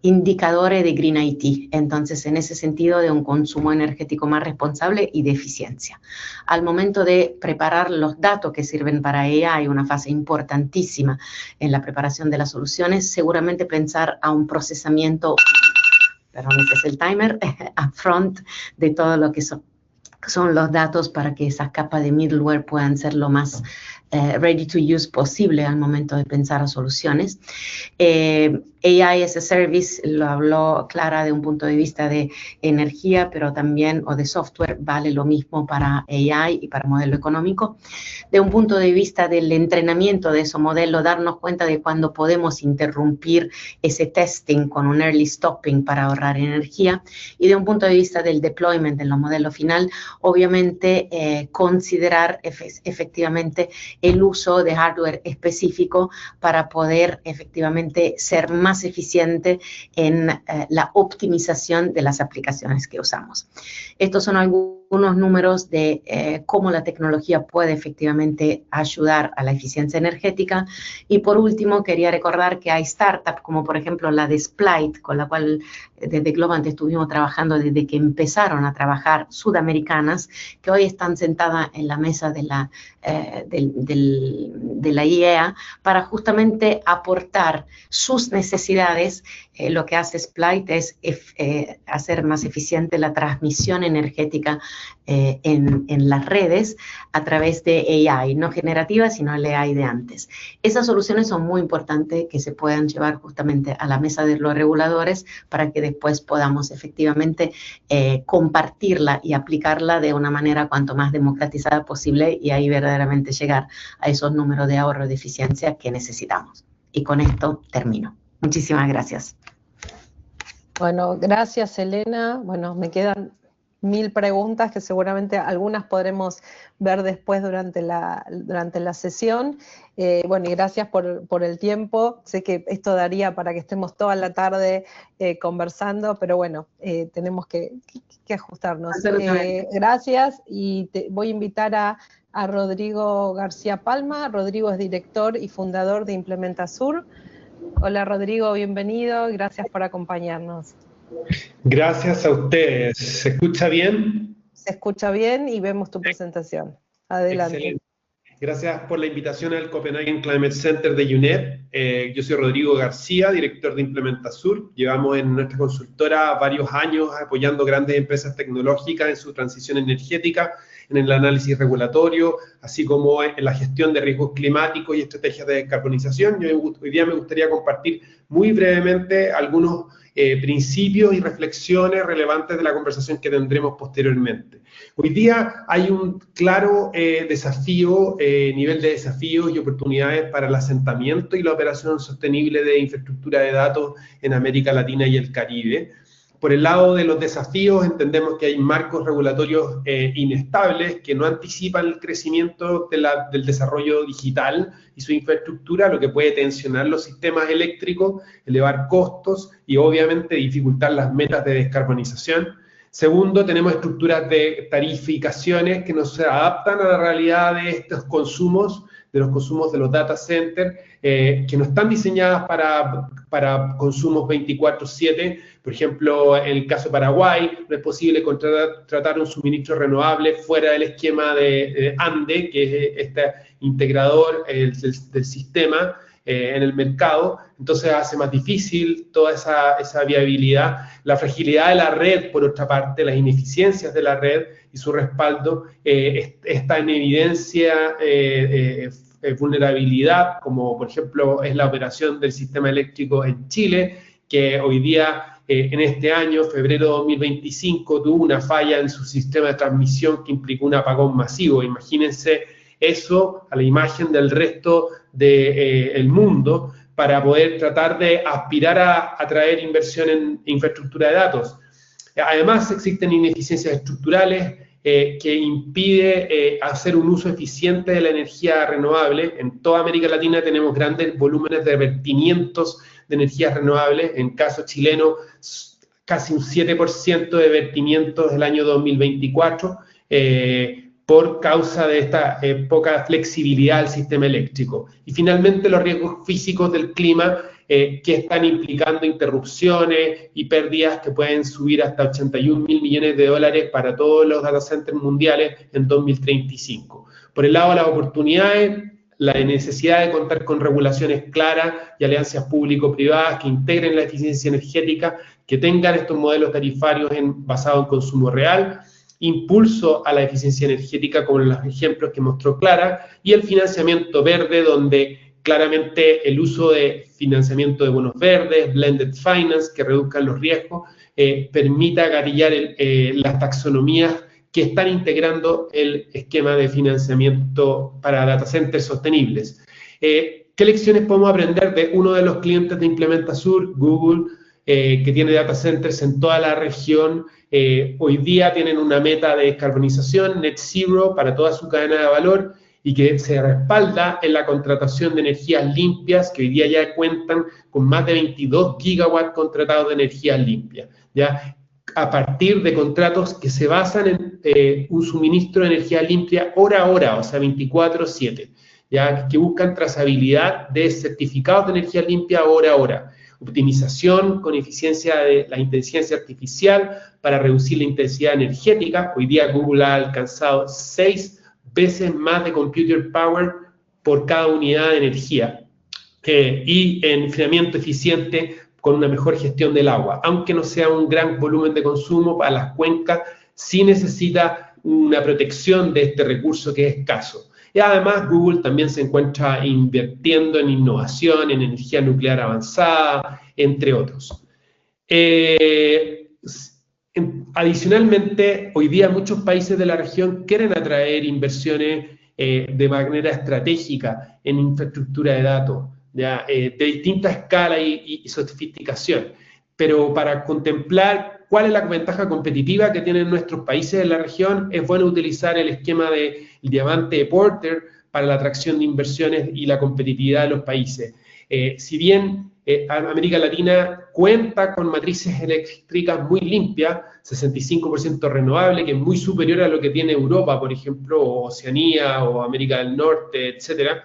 Speaker 4: indicadores de Green IT, entonces en ese sentido de un consumo energético más responsable y de eficiencia. Al momento de preparar los datos que sirven para AI, una fase importantísima en la preparación de las soluciones, seguramente pensar a un procesamiento, perdón, ese es el timer, upfront de todo lo que son los datos para que esas capas de middleware puedan ser lo más ready to use posible al momento de pensar a soluciones. AI as a Service, lo habló Clara de un punto de vista de energía, pero también, o de software, vale lo mismo para AI y para modelo económico. De un punto de vista del entrenamiento de esos modelos, darnos cuenta de cuándo podemos interrumpir ese testing con un early stopping para ahorrar energía. Y de un punto de vista del deployment en los modelos final, obviamente considerar efectivamente el uso de hardware específico para poder efectivamente ser más eficiente en la optimización de las aplicaciones que usamos. Estos son algunos números de cómo la tecnología puede efectivamente ayudar a la eficiencia energética. Y por último, quería recordar que hay startups como por ejemplo la de Splight, con la cual desde Globant estuvimos trabajando desde que empezaron a trabajar, sudamericanas, que hoy están sentadas en la mesa de la IEA para justamente aportar sus necesidades. Lo que hace Splight es hacer más eficiente la transmisión energética en las redes a través de AI, no generativa, sino el AI de antes. Esas soluciones son muy importantes que se puedan llevar justamente a la mesa de los reguladores para que después podamos efectivamente compartirla y aplicarla de una manera cuanto más democratizada posible y ahí verdaderamente llegar a esos números de ahorro de eficiencia que necesitamos. Y con esto termino. Muchísimas gracias.
Speaker 1: Bueno, gracias Elena. Bueno, me quedan 1000 preguntas que seguramente algunas podremos ver después durante la sesión. Bueno, y gracias por el tiempo. Sé que esto daría para que estemos toda la tarde conversando, pero bueno, tenemos que ajustarnos. Gracias y voy a invitar a Rodrigo García Palma. Rodrigo es director y fundador de Implementasur. Hola Rodrigo, bienvenido, gracias por acompañarnos.
Speaker 5: Gracias a ustedes. ¿Se escucha bien?
Speaker 1: Se escucha bien y vemos tu presentación. Adelante.
Speaker 5: Excelente. Gracias por la invitación al Copenhagen Climate Center de UNEP. Yo soy Rodrigo García, director de Implementasur. Llevamos en nuestra consultora varios años apoyando grandes empresas tecnológicas en su transición energética, en el análisis regulatorio, así como en la gestión de riesgos climáticos y estrategias de descarbonización. Hoy día me gustaría compartir muy brevemente algunos principios y reflexiones relevantes de la conversación que tendremos posteriormente. Hoy día hay un claro desafío, nivel de desafíos y oportunidades para el asentamiento y la operación sostenible de infraestructura de datos en América Latina y el Caribe. Por el lado de los desafíos, entendemos que hay marcos regulatorios inestables que no anticipan el crecimiento del desarrollo digital y su infraestructura, lo que puede tensionar los sistemas eléctricos, elevar costos y obviamente dificultar las metas de descarbonización. Segundo, tenemos estructuras de tarificaciones que no se adaptan a la realidad de estos consumos, de los consumos de los data centers, que no están diseñadas para consumos 24/7. Por ejemplo, en el caso de Paraguay, no es posible contratar un suministro renovable fuera del esquema de ANDE, que es este integrador del sistema en el mercado. Entonces hace más difícil toda esa viabilidad. La fragilidad de la red, por otra parte, las ineficiencias de la red y su respaldo está en evidencia vulnerabilidad, como por ejemplo es la operación del sistema eléctrico en Chile, que hoy día, en este año, febrero de 2025, tuvo una falla en su sistema de transmisión que implicó un apagón masivo. Imagínense eso a la imagen del resto del mundo para poder tratar de aspirar a atraer inversión en infraestructura de datos. Además, existen ineficiencias estructurales que impide hacer un uso eficiente de la energía renovable. En toda América Latina tenemos grandes volúmenes de vertimientos de energías renovables. En caso chileno, casi un 7% de vertimientos del año 2024 por causa de esta poca flexibilidad del sistema eléctrico. Y finalmente los riesgos físicos del clima que están implicando interrupciones y pérdidas que pueden subir hasta 81.000 millones de dólares para todos los data centers mundiales en 2035. Por el lado de las oportunidades, la necesidad de contar con regulaciones claras y alianzas público-privadas que integren la eficiencia energética, que tengan estos modelos tarifarios basados en consumo real, impulso a la eficiencia energética como los ejemplos que mostró Clara, y el financiamiento verde, donde claramente el uso de financiamiento de bonos verdes, blended finance, que reduzcan los riesgos, permita gatillar las taxonomías que están integrando el esquema de financiamiento para data centers sostenibles. ¿Qué lecciones podemos aprender de uno de los clientes de Implementasur, Google, que tiene data centers en toda la región? Hoy día tienen una meta de descarbonización, net zero, para toda su cadena de valor, y que se respalda en la contratación de energías limpias, que hoy día ya cuentan con más de 22 gigawatts contratados de energías limpias, ¿ya? A partir de contratos que se basan en un suministro de energía limpia hora a hora, o sea, 24/7, ¿ya? Que buscan trazabilidad de certificados de energía limpia hora a hora, optimización con eficiencia de la inteligencia artificial para reducir la intensidad energética. Hoy día Google ha alcanzado 6 veces más de computer power por cada unidad de energía, y en enfriamiento eficiente con una mejor gestión del agua. Aunque no sea un gran volumen de consumo para las cuencas, sí necesita una protección de este recurso que es escaso. Y además Google también se encuentra invirtiendo en innovación, en energía nuclear avanzada, entre otros. Adicionalmente, hoy día muchos países de la región quieren atraer inversiones de manera estratégica en infraestructura de datos, ¿ya? De distinta escala y sofisticación. Pero para contemplar cuál es la ventaja competitiva que tienen nuestros países en la región, es bueno utilizar el esquema del diamante de Porter para la atracción de inversiones y la competitividad de los países. Si bien América Latina cuenta con matrices eléctricas muy limpias, 65% renovable, que es muy superior a lo que tiene Europa, por ejemplo, o Oceanía, o América del Norte, etcétera,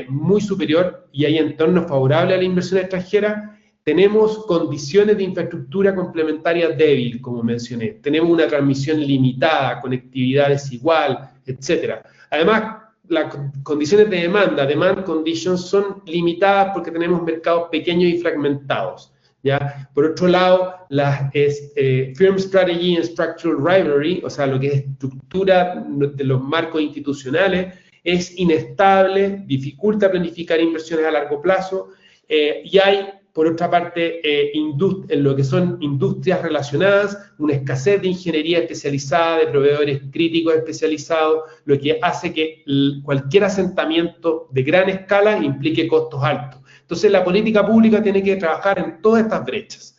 Speaker 5: muy superior, y hay entornos favorables a la inversión extranjera. Tenemos condiciones de infraestructura complementaria débil, como mencioné. Tenemos una transmisión limitada, conectividad desigual, etcétera. Además, las condiciones de demanda, demand conditions, son limitadas porque tenemos mercados pequeños y fragmentados, ¿ya? Por otro lado, las Firm Strategy and Structural Rivalry, o sea, lo que es estructura de los marcos institucionales, es inestable, dificulta planificar inversiones a largo plazo, y hay, por otra parte, en lo que son industrias relacionadas, una escasez de ingeniería especializada, de proveedores críticos especializados, lo que hace que cualquier asentamiento de gran escala implique costos altos. Entonces, la política pública tiene que trabajar en todas estas brechas.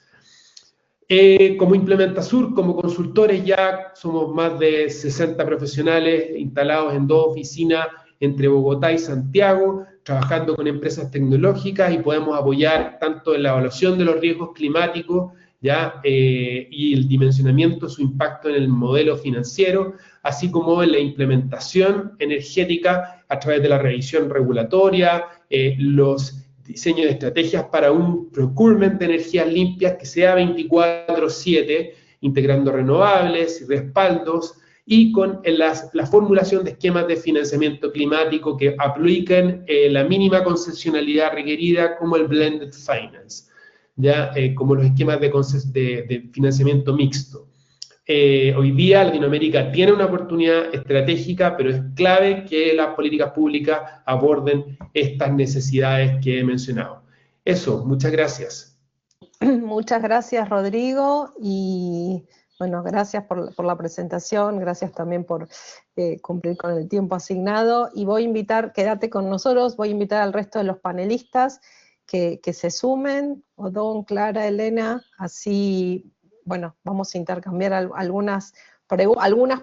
Speaker 5: Como Implementasur, como consultores, ya somos más de 60 profesionales instalados en 2 oficinas entre Bogotá y Santiago, trabajando con empresas tecnológicas, y podemos apoyar tanto en la evaluación de los riesgos climáticos, ¿ya? Y el dimensionamiento de su impacto en el modelo financiero, así como en la implementación energética a través de la revisión regulatoria, los diseños de estrategias para un procurement de energías limpias que sea 24/7, integrando renovables y respaldos, y con la formulación de esquemas de financiamiento climático que apliquen la mínima concesionalidad requerida, como el blended finance, ¿ya? Como los esquemas de financiamiento mixto. Hoy día Latinoamérica tiene una oportunidad estratégica, pero es clave que las políticas públicas aborden estas necesidades que he mencionado. Eso, muchas gracias.
Speaker 1: Muchas gracias, Rodrigo, y Bueno, gracias por la presentación, gracias también por cumplir con el tiempo asignado, y voy a invitar, quédate con nosotros, voy a invitar al resto de los panelistas que se sumen, Odón, Clara, Elena, así, bueno, vamos a intercambiar algunas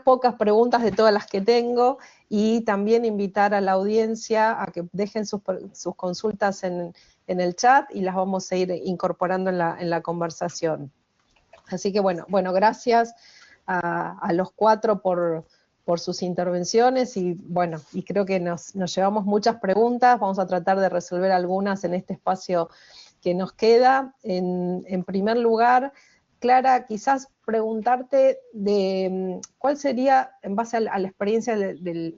Speaker 1: pocas preguntas de todas las que tengo, y también invitar a la audiencia a que dejen sus consultas en el chat, y las vamos a ir incorporando en la conversación. Así que bueno, gracias a los cuatro por sus intervenciones, y bueno, y creo que nos llevamos muchas preguntas, vamos a tratar de resolver algunas en este espacio que nos queda. En primer lugar, Clara, quizás preguntarte de cuál sería, en base a la experiencia de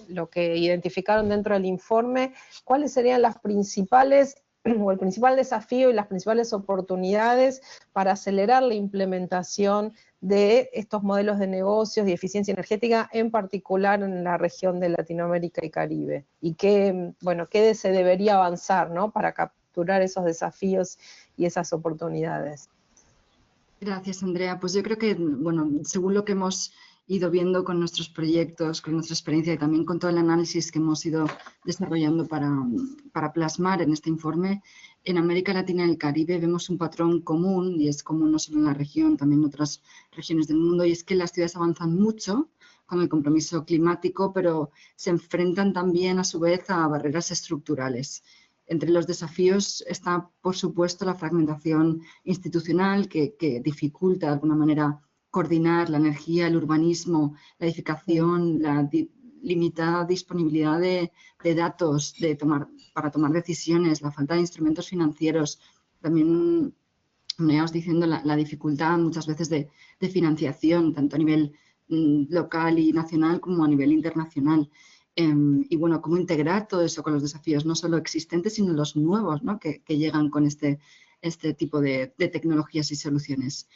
Speaker 1: lo que identificaron dentro del informe, cuáles serían las principales o el principal desafío y las principales oportunidades para acelerar la implementación de estos modelos de negocios y eficiencia energética, en particular en la región de Latinoamérica y Caribe, y qué se debería avanzar, ¿no?, para capturar esos desafíos y esas oportunidades.
Speaker 3: Gracias, Andrea. Pues yo creo que, bueno, según lo que hemos ido viendo con nuestros proyectos, con nuestra experiencia y también con todo el análisis que hemos ido desarrollando para plasmar en este informe, en América Latina y el Caribe vemos un patrón común, y es común no solo en la región, también en otras regiones del mundo, y es que las ciudades avanzan mucho con el compromiso climático, pero se enfrentan también a su vez a barreras estructurales. Entre los desafíos está, por supuesto, la fragmentación institucional que dificulta de alguna manera coordinar la energía, el urbanismo, la edificación, la limitada disponibilidad de datos para tomar decisiones, la falta de instrumentos financieros, también, como íbamos diciendo, la dificultad muchas veces de financiación, tanto a nivel local y nacional como a nivel internacional. Y bueno, cómo integrar todo eso con los desafíos, no solo existentes, sino los nuevos, ¿no?, que llegan con este tipo de tecnologías y soluciones.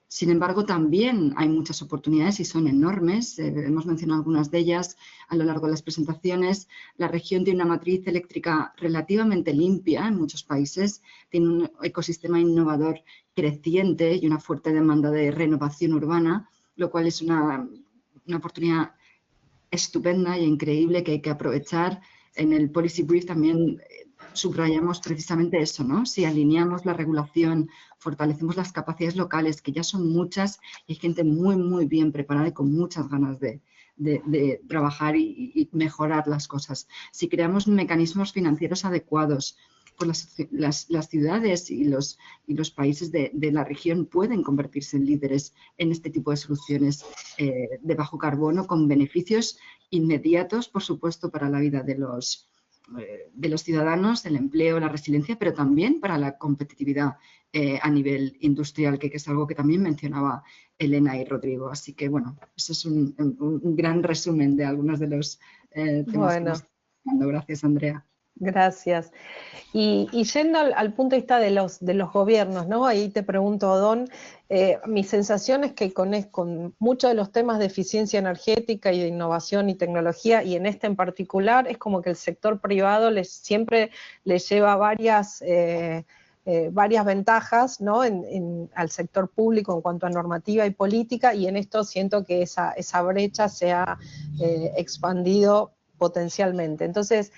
Speaker 3: Sin embargo, también hay muchas oportunidades y son enormes. Hemos mencionado algunas de ellas a lo largo de las presentaciones. La región tiene una matriz eléctrica relativamente limpia en muchos países, tiene un ecosistema innovador creciente y una fuerte demanda de renovación urbana, lo cual es una oportunidad estupenda e increíble que hay que aprovechar. En el Policy Brief también subrayamos precisamente eso, ¿no? Si alineamos la regulación, fortalecemos las capacidades locales, que ya son muchas, y hay gente muy, muy bien preparada y con muchas ganas de trabajar y mejorar las cosas. Si creamos mecanismos financieros adecuados, pues las ciudades y los países de la región pueden convertirse en líderes en este tipo de soluciones de bajo carbono, con beneficios inmediatos, por supuesto, para la vida de los ciudadanos, el empleo, la resiliencia, pero también para la competitividad a nivel industrial, que es algo que también mencionaba Elena y Rodrigo. Así que, bueno, eso es un gran resumen de algunos de los temas que hemos estado hablando. Gracias, Andrea.
Speaker 1: Gracias. Y yendo al punto de vista de los gobiernos, ¿no? Ahí te pregunto, Odón, mi sensación es que con muchos de los temas de eficiencia energética y de innovación y tecnología, y en este en particular, es como que el sector privado siempre les lleva varias ventajas, ¿no?, al sector público en cuanto a normativa y política, y en esto siento que esa brecha se ha expandido potencialmente. Entonces,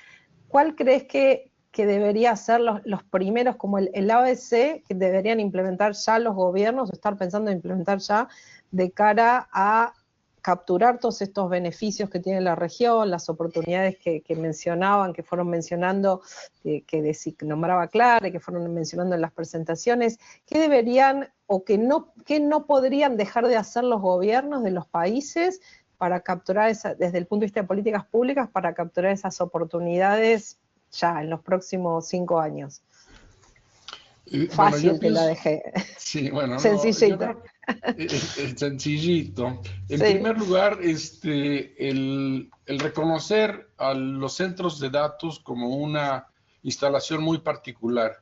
Speaker 1: ¿cuál crees que debería ser los primeros, como el ABC, que deberían implementar ya los gobiernos, o estar pensando en implementar ya, de cara a capturar todos estos beneficios que tiene la región, las oportunidades que mencionaban, que fueron mencionando, que nombraba Clara, que fueron mencionando en las presentaciones? ¿Qué deberían o qué no podrían dejar de hacer los gobiernos de los países para capturar desde el punto de vista de políticas públicas, para capturar esas oportunidades ya en los próximos 5 años? Fácil, te la dejé.
Speaker 2: Sí, bueno,
Speaker 1: sencillita.
Speaker 2: Sencillito. En
Speaker 1: Sí.
Speaker 2: primer lugar, el reconocer a los centros de datos como una instalación muy particular.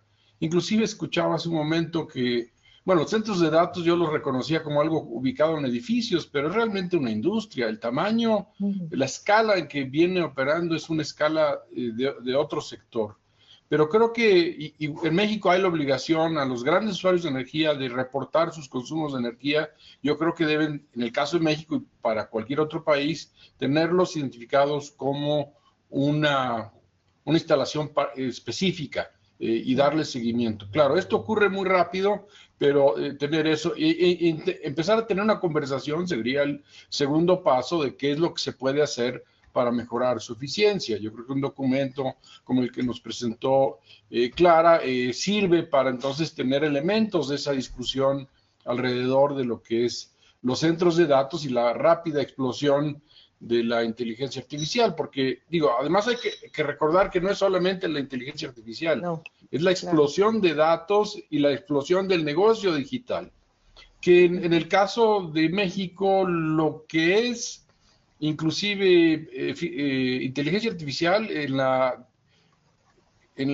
Speaker 2: Inclusive escuchaba hace un momento que, bueno, los centros de datos yo los reconocía como algo ubicado en edificios, pero es realmente una industria. El tamaño, la escala en que viene operando es una escala de otro sector. Pero creo que y en México hay la obligación a los grandes usuarios de energía de reportar sus consumos de energía. Yo creo que deben, en el caso de México y para cualquier otro país, tenerlos identificados como una instalación específica y darle seguimiento. Claro, esto ocurre muy rápido, pero tener eso y empezar a tener una conversación sería el segundo paso de qué es lo que se puede hacer para mejorar su eficiencia. Yo creo que un documento como el que nos presentó Clara sirve para entonces tener elementos de esa discusión alrededor de lo que es los centros de datos y la rápida explosión de la inteligencia artificial, porque digo, además hay que recordar que no es solamente la inteligencia artificial, no, es la explosión de datos y la explosión del negocio digital, que en el caso de México lo que es inclusive inteligencia artificial en la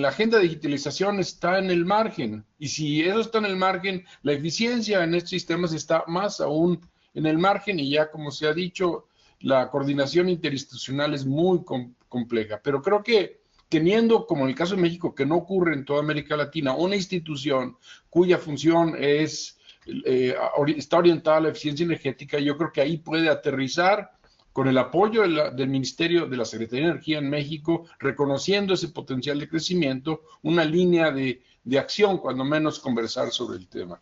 Speaker 2: agenda de digitalización está en el margen, y si eso está en el margen, la eficiencia en estos sistemas está más aún en el margen, y ya como se ha dicho, la coordinación interinstitucional es muy compleja, pero creo que teniendo, como en el caso de México, que no ocurre en toda América Latina, una institución cuya función es, está orientada a la eficiencia energética, yo creo que ahí puede aterrizar con el apoyo del Ministerio de la Secretaría de Energía en México, reconociendo ese potencial de crecimiento, una línea de acción, cuando menos conversar sobre el tema.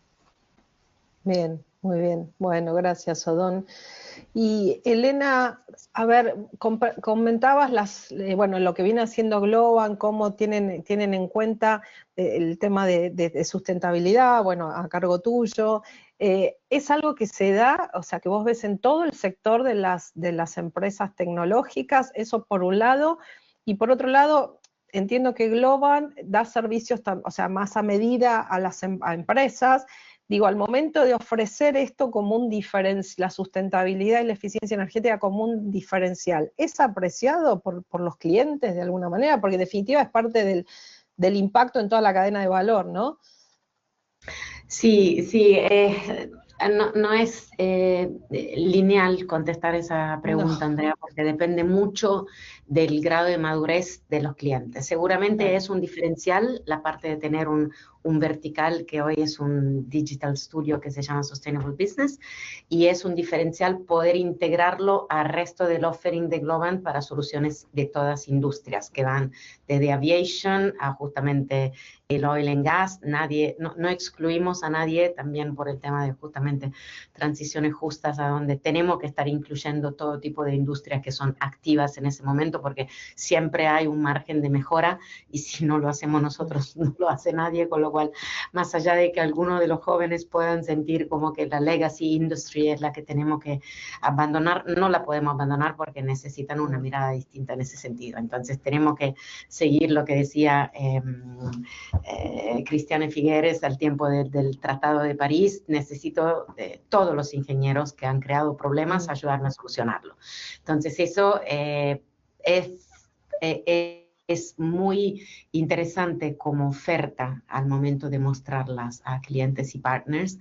Speaker 1: Bien, muy bien. Bueno, gracias, Odón. Y Elena, a ver, comentabas bueno, lo que viene haciendo Globant, cómo tienen en cuenta el tema de sustentabilidad, bueno, a cargo tuyo. ¿Es algo que se da, o sea, que vos ves en todo el sector de las empresas tecnológicas? Eso por un lado. Y por otro lado, entiendo que Globant da servicios, o sea, más a medida a empresas. Digo, al momento de ofrecer esto como un diferencial, la sustentabilidad y la eficiencia energética como un diferencial, ¿es apreciado por los clientes de alguna manera? Porque en definitiva es parte del impacto en toda la cadena de valor, ¿no?
Speaker 4: Sí, sí, no es lineal contestar esa pregunta, no. Andrea, porque depende mucho del grado de madurez de los clientes. Seguramente es un diferencial la parte de tener un vertical que hoy es un digital studio que se llama Sustainable Business, y es un diferencial poder integrarlo al resto del offering de Globant para soluciones de todas industrias, que van desde aviation a justamente el oil and gas. No excluimos a nadie, también por el tema de justamente transiciones justas, a donde tenemos que estar incluyendo todo tipo de industrias que son activas en ese momento, porque siempre hay un margen de mejora, y si no lo hacemos nosotros, no lo hace nadie, con lo cual, más allá de que algunos de los jóvenes puedan sentir como que la legacy industry es la que tenemos que abandonar, no la podemos abandonar porque necesitan una mirada distinta en ese sentido. Entonces tenemos que seguir lo que decía Cristiane Figueres al tiempo del Tratado de París. Necesito todos los ingenieros que han creado problemas ayudarme a solucionarlo. Entonces eso es muy interesante como oferta al momento de mostrarlas a clientes y partners.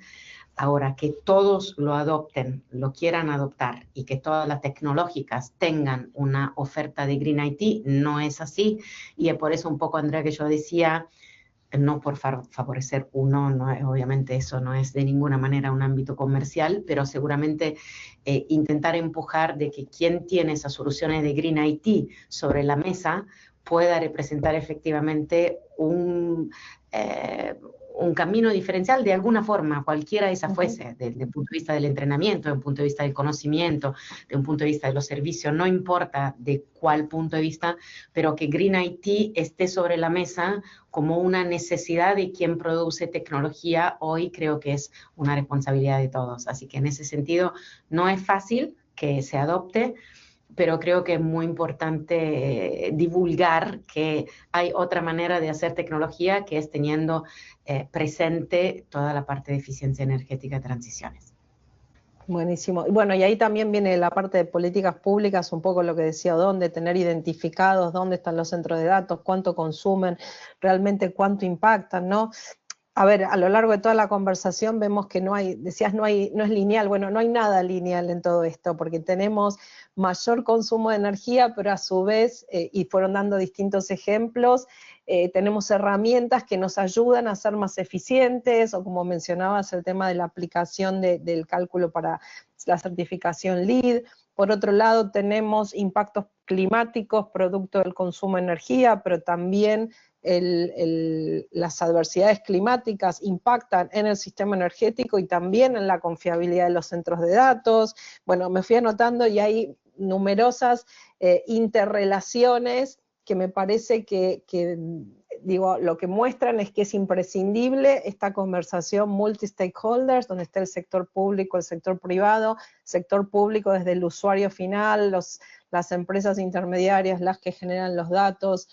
Speaker 4: Ahora, que todos lo adopten, lo quieran adoptar, y que todas las tecnológicas tengan una oferta de Green IT, no es así. Y es por eso un poco, Andrea, que yo decía, no por favorecer uno, no, obviamente eso no es de ninguna manera un ámbito comercial, pero seguramente intentar empujar de que quien tiene esas soluciones de Green IT sobre la mesa pueda representar efectivamente un camino diferencial de alguna forma, cualquiera de esas fuese, desde el punto de vista del entrenamiento, desde un punto de vista del conocimiento, de un punto de vista de los servicios, no importa de cuál punto de vista, pero que Green IT esté sobre la mesa como una necesidad de quien produce tecnología hoy, creo que es una responsabilidad de todos. Así que en ese sentido no es fácil que se adopte, pero creo que es muy importante divulgar que hay otra manera de hacer tecnología, que es teniendo presente toda la parte de eficiencia energética y transiciones.
Speaker 1: Buenísimo. Bueno, y ahí también viene la parte de políticas públicas, un poco lo que decía Odón, de tener identificados dónde están los centros de datos, cuánto consumen, realmente cuánto impactan, ¿no? A ver, a lo largo de toda la conversación vemos que no hay, decías no es lineal, bueno, no hay nada lineal en todo esto, porque tenemos mayor consumo de energía, pero a su vez, y fueron dando distintos ejemplos, tenemos herramientas que nos ayudan a ser más eficientes, o como mencionabas, el tema de la aplicación del cálculo para la certificación LEED. Por otro lado, tenemos impactos climáticos producto del consumo de energía, pero también las adversidades climáticas impactan en el sistema energético y también en la confiabilidad de los centros de datos. Bueno, me fui anotando y hay numerosas interrelaciones que me parece que digo, lo que muestran es que es imprescindible esta conversación multi-stakeholders, donde está el sector público, el sector privado, sector público desde el usuario final, las empresas intermediarias, las que generan los datos,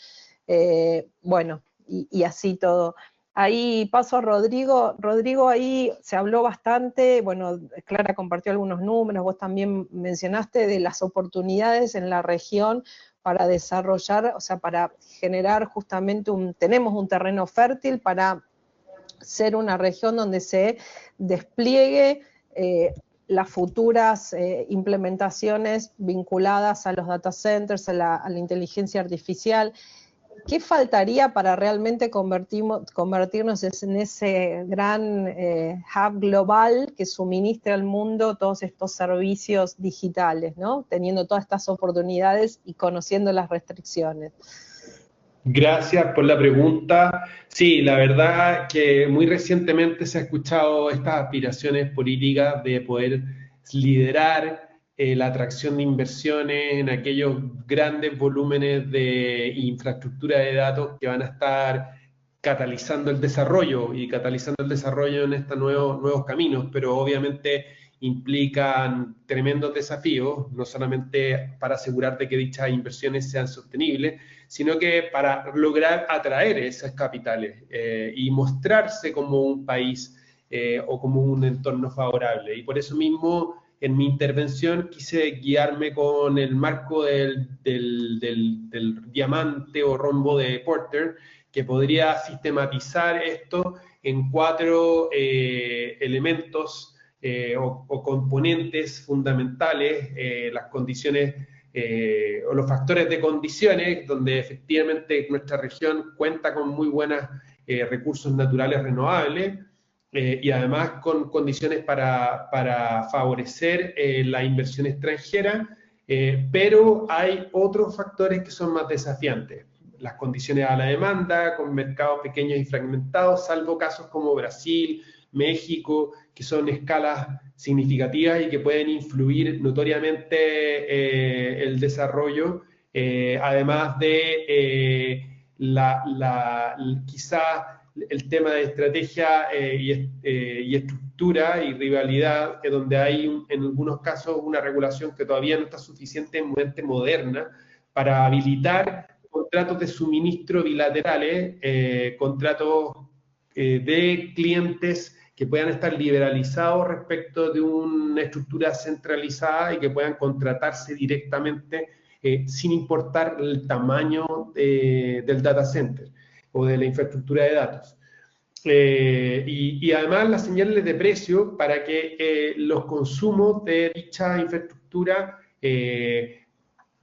Speaker 1: bueno, y así todo. Ahí paso a Rodrigo. Rodrigo, ahí se habló bastante, bueno, Clara compartió algunos números, vos también mencionaste de las oportunidades en la región para desarrollar, o sea, para generar justamente tenemos un terreno fértil para ser una región donde se despliegue las futuras implementaciones vinculadas a los data centers, a la inteligencia artificial. ¿Qué faltaría para realmente convertirnos en ese gran hub global que suministre al mundo todos estos servicios digitales, ¿no? Teniendo todas estas oportunidades y conociendo las restricciones?
Speaker 5: Gracias por la pregunta. Sí, la verdad que muy recientemente se ha escuchado estas aspiraciones políticas de poder liderar la atracción de inversiones en aquellos grandes volúmenes de infraestructura de datos que van a estar catalizando el desarrollo en estos nuevos caminos, pero obviamente implican tremendos desafíos, no solamente para asegurar de que dichas inversiones sean sostenibles, sino que para lograr atraer esas capitales y mostrarse como un país o como un entorno favorable. Y por eso mismo, en mi intervención, quise guiarme con el marco del diamante o rombo de Porter, que podría sistematizar esto en 4 elementos o componentes fundamentales, las condiciones o los factores de condiciones, donde efectivamente nuestra región cuenta con muy buenos recursos naturales renovables y además con condiciones para favorecer la inversión extranjera, pero hay otros factores que son más desafiantes. Las condiciones a la demanda, con mercados pequeños y fragmentados, salvo casos como Brasil, México, que son escalas significativas y que pueden influir notoriamente el desarrollo, además de quizá el tema de estrategia y estructura y rivalidad, donde hay en algunos casos una regulación que todavía no está suficientemente moderna para habilitar contratos de suministro bilaterales, contratos de clientes que puedan estar liberalizados respecto de una estructura centralizada y que puedan contratarse directamente sin importar el tamaño del data center o de la infraestructura de datos. Y además las señales de precio para que los consumos de dicha infraestructura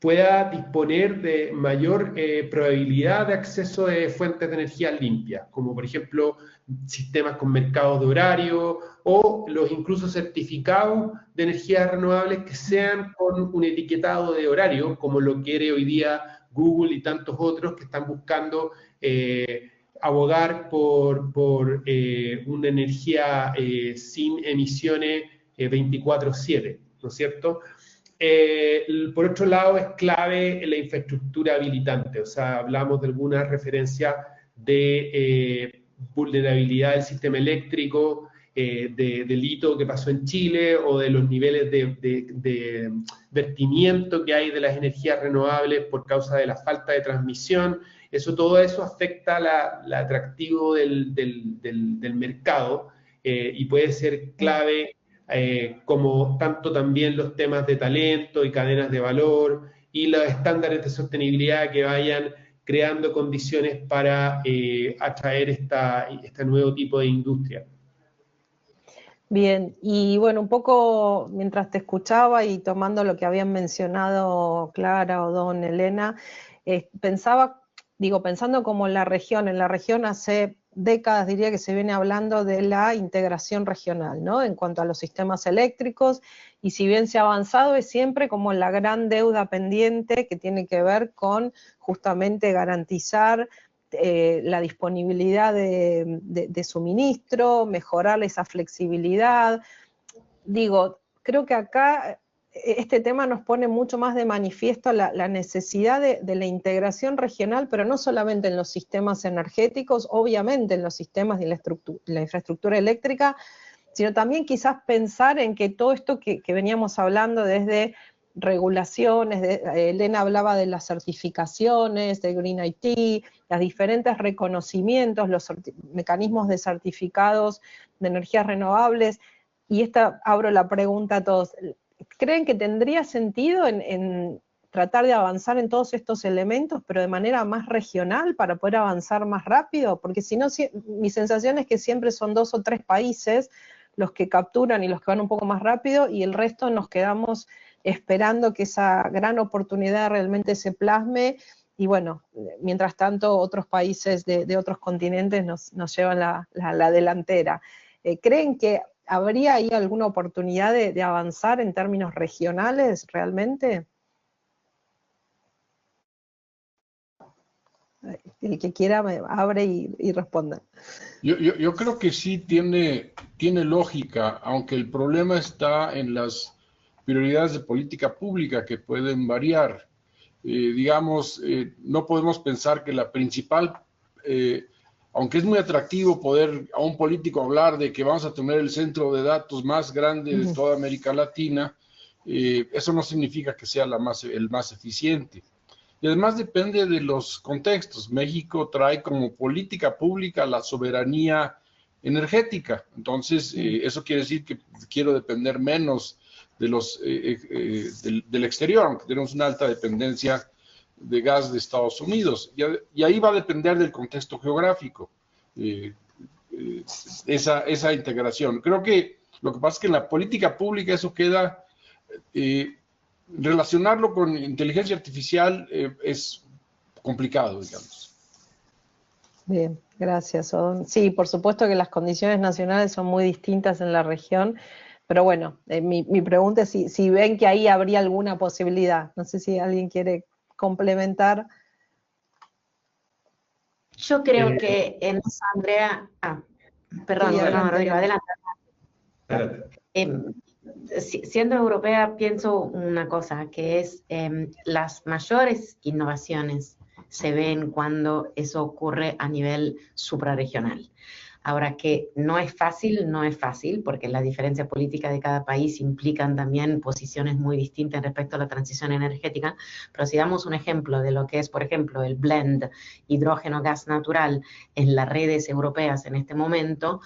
Speaker 5: pueda disponer de mayor probabilidad de acceso de fuentes de energía limpias, como por ejemplo sistemas con mercados de horario o los incluso certificados de energías renovables que sean con un etiquetado de horario, como lo quiere hoy día Google y tantos otros que están buscando abogar por una energía sin emisiones 24/7, ¿no es cierto? Por otro lado, es clave la infraestructura habilitante, o sea, hablamos de alguna referencia de vulnerabilidad del sistema eléctrico, del hito que pasó en Chile o de los niveles de vertimiento que hay de las energías renovables por causa de la falta de transmisión. Todo eso afecta el atractivo del mercado y puede ser clave como tanto también los temas de talento y cadenas de valor y los estándares de sostenibilidad que vayan creando condiciones para atraer este nuevo tipo de industria.
Speaker 1: Bien, y bueno, un poco mientras te escuchaba y tomando lo que habían mencionado Clara, Odón, Elena, pensando como en la región hace décadas diría que se viene hablando de la integración regional, ¿no? En cuanto a los sistemas eléctricos, y si bien se ha avanzado, es siempre como la gran deuda pendiente que tiene que ver con justamente garantizar la disponibilidad de suministro, mejorar esa flexibilidad. Digo, creo que acá este tema nos pone mucho más de manifiesto la necesidad de la integración regional, pero no solamente en los sistemas energéticos, obviamente en los sistemas de la infraestructura eléctrica, sino también quizás pensar en que todo esto que veníamos hablando desde regulaciones, Elena hablaba de las certificaciones, de Green IT, los diferentes reconocimientos, los mecanismos de certificados de energías renovables, y abro la pregunta a todos, ¿creen que tendría sentido en tratar de avanzar en todos estos elementos, pero de manera más regional para poder avanzar más rápido? Porque si no, mi sensación es que siempre son 2 o 3 países los que capturan y los que van un poco más rápido, y el resto nos quedamos esperando que esa gran oportunidad realmente se plasme, y bueno, mientras tanto otros países de otros continentes nos llevan la delantera. ¿Creen que habría ahí alguna oportunidad de avanzar en términos regionales realmente? El que quiera me abre y responda.
Speaker 2: Yo creo que sí tiene lógica, aunque el problema está en las prioridades de política pública que pueden variar. Digamos, no podemos pensar que la principal, aunque es muy atractivo poder a un político hablar de que vamos a tener el centro de datos más grande de toda América Latina, eso no significa que sea el más eficiente. Y además depende de los contextos. México trae como política pública la soberanía energética. Entonces, eso quiere decir que quiero depender menos de del exterior, aunque tenemos una alta dependencia de gas de Estados Unidos. Y ahí va a depender del contexto geográfico, esa integración. Creo que lo que pasa es que en la política pública eso queda... relacionarlo con inteligencia artificial es complicado, digamos.
Speaker 1: Bien, gracias, Odón. Sí, por supuesto que las condiciones nacionales son muy distintas en la región, pero bueno, mi pregunta es si ven que ahí habría alguna posibilidad. No sé si alguien quiere complementar.
Speaker 4: Yo creo que en eso, Andrea... perdón, Rodrigo, adelante. Siendo europea, pienso una cosa, que es las mayores innovaciones se ven cuando eso ocurre a nivel suprarregional. Ahora, que no es fácil, porque las diferencias políticas de cada país implican también posiciones muy distintas respecto a la transición energética, pero si damos un ejemplo de lo que es, por ejemplo, el blend hidrógeno-gas natural en las redes europeas en este momento,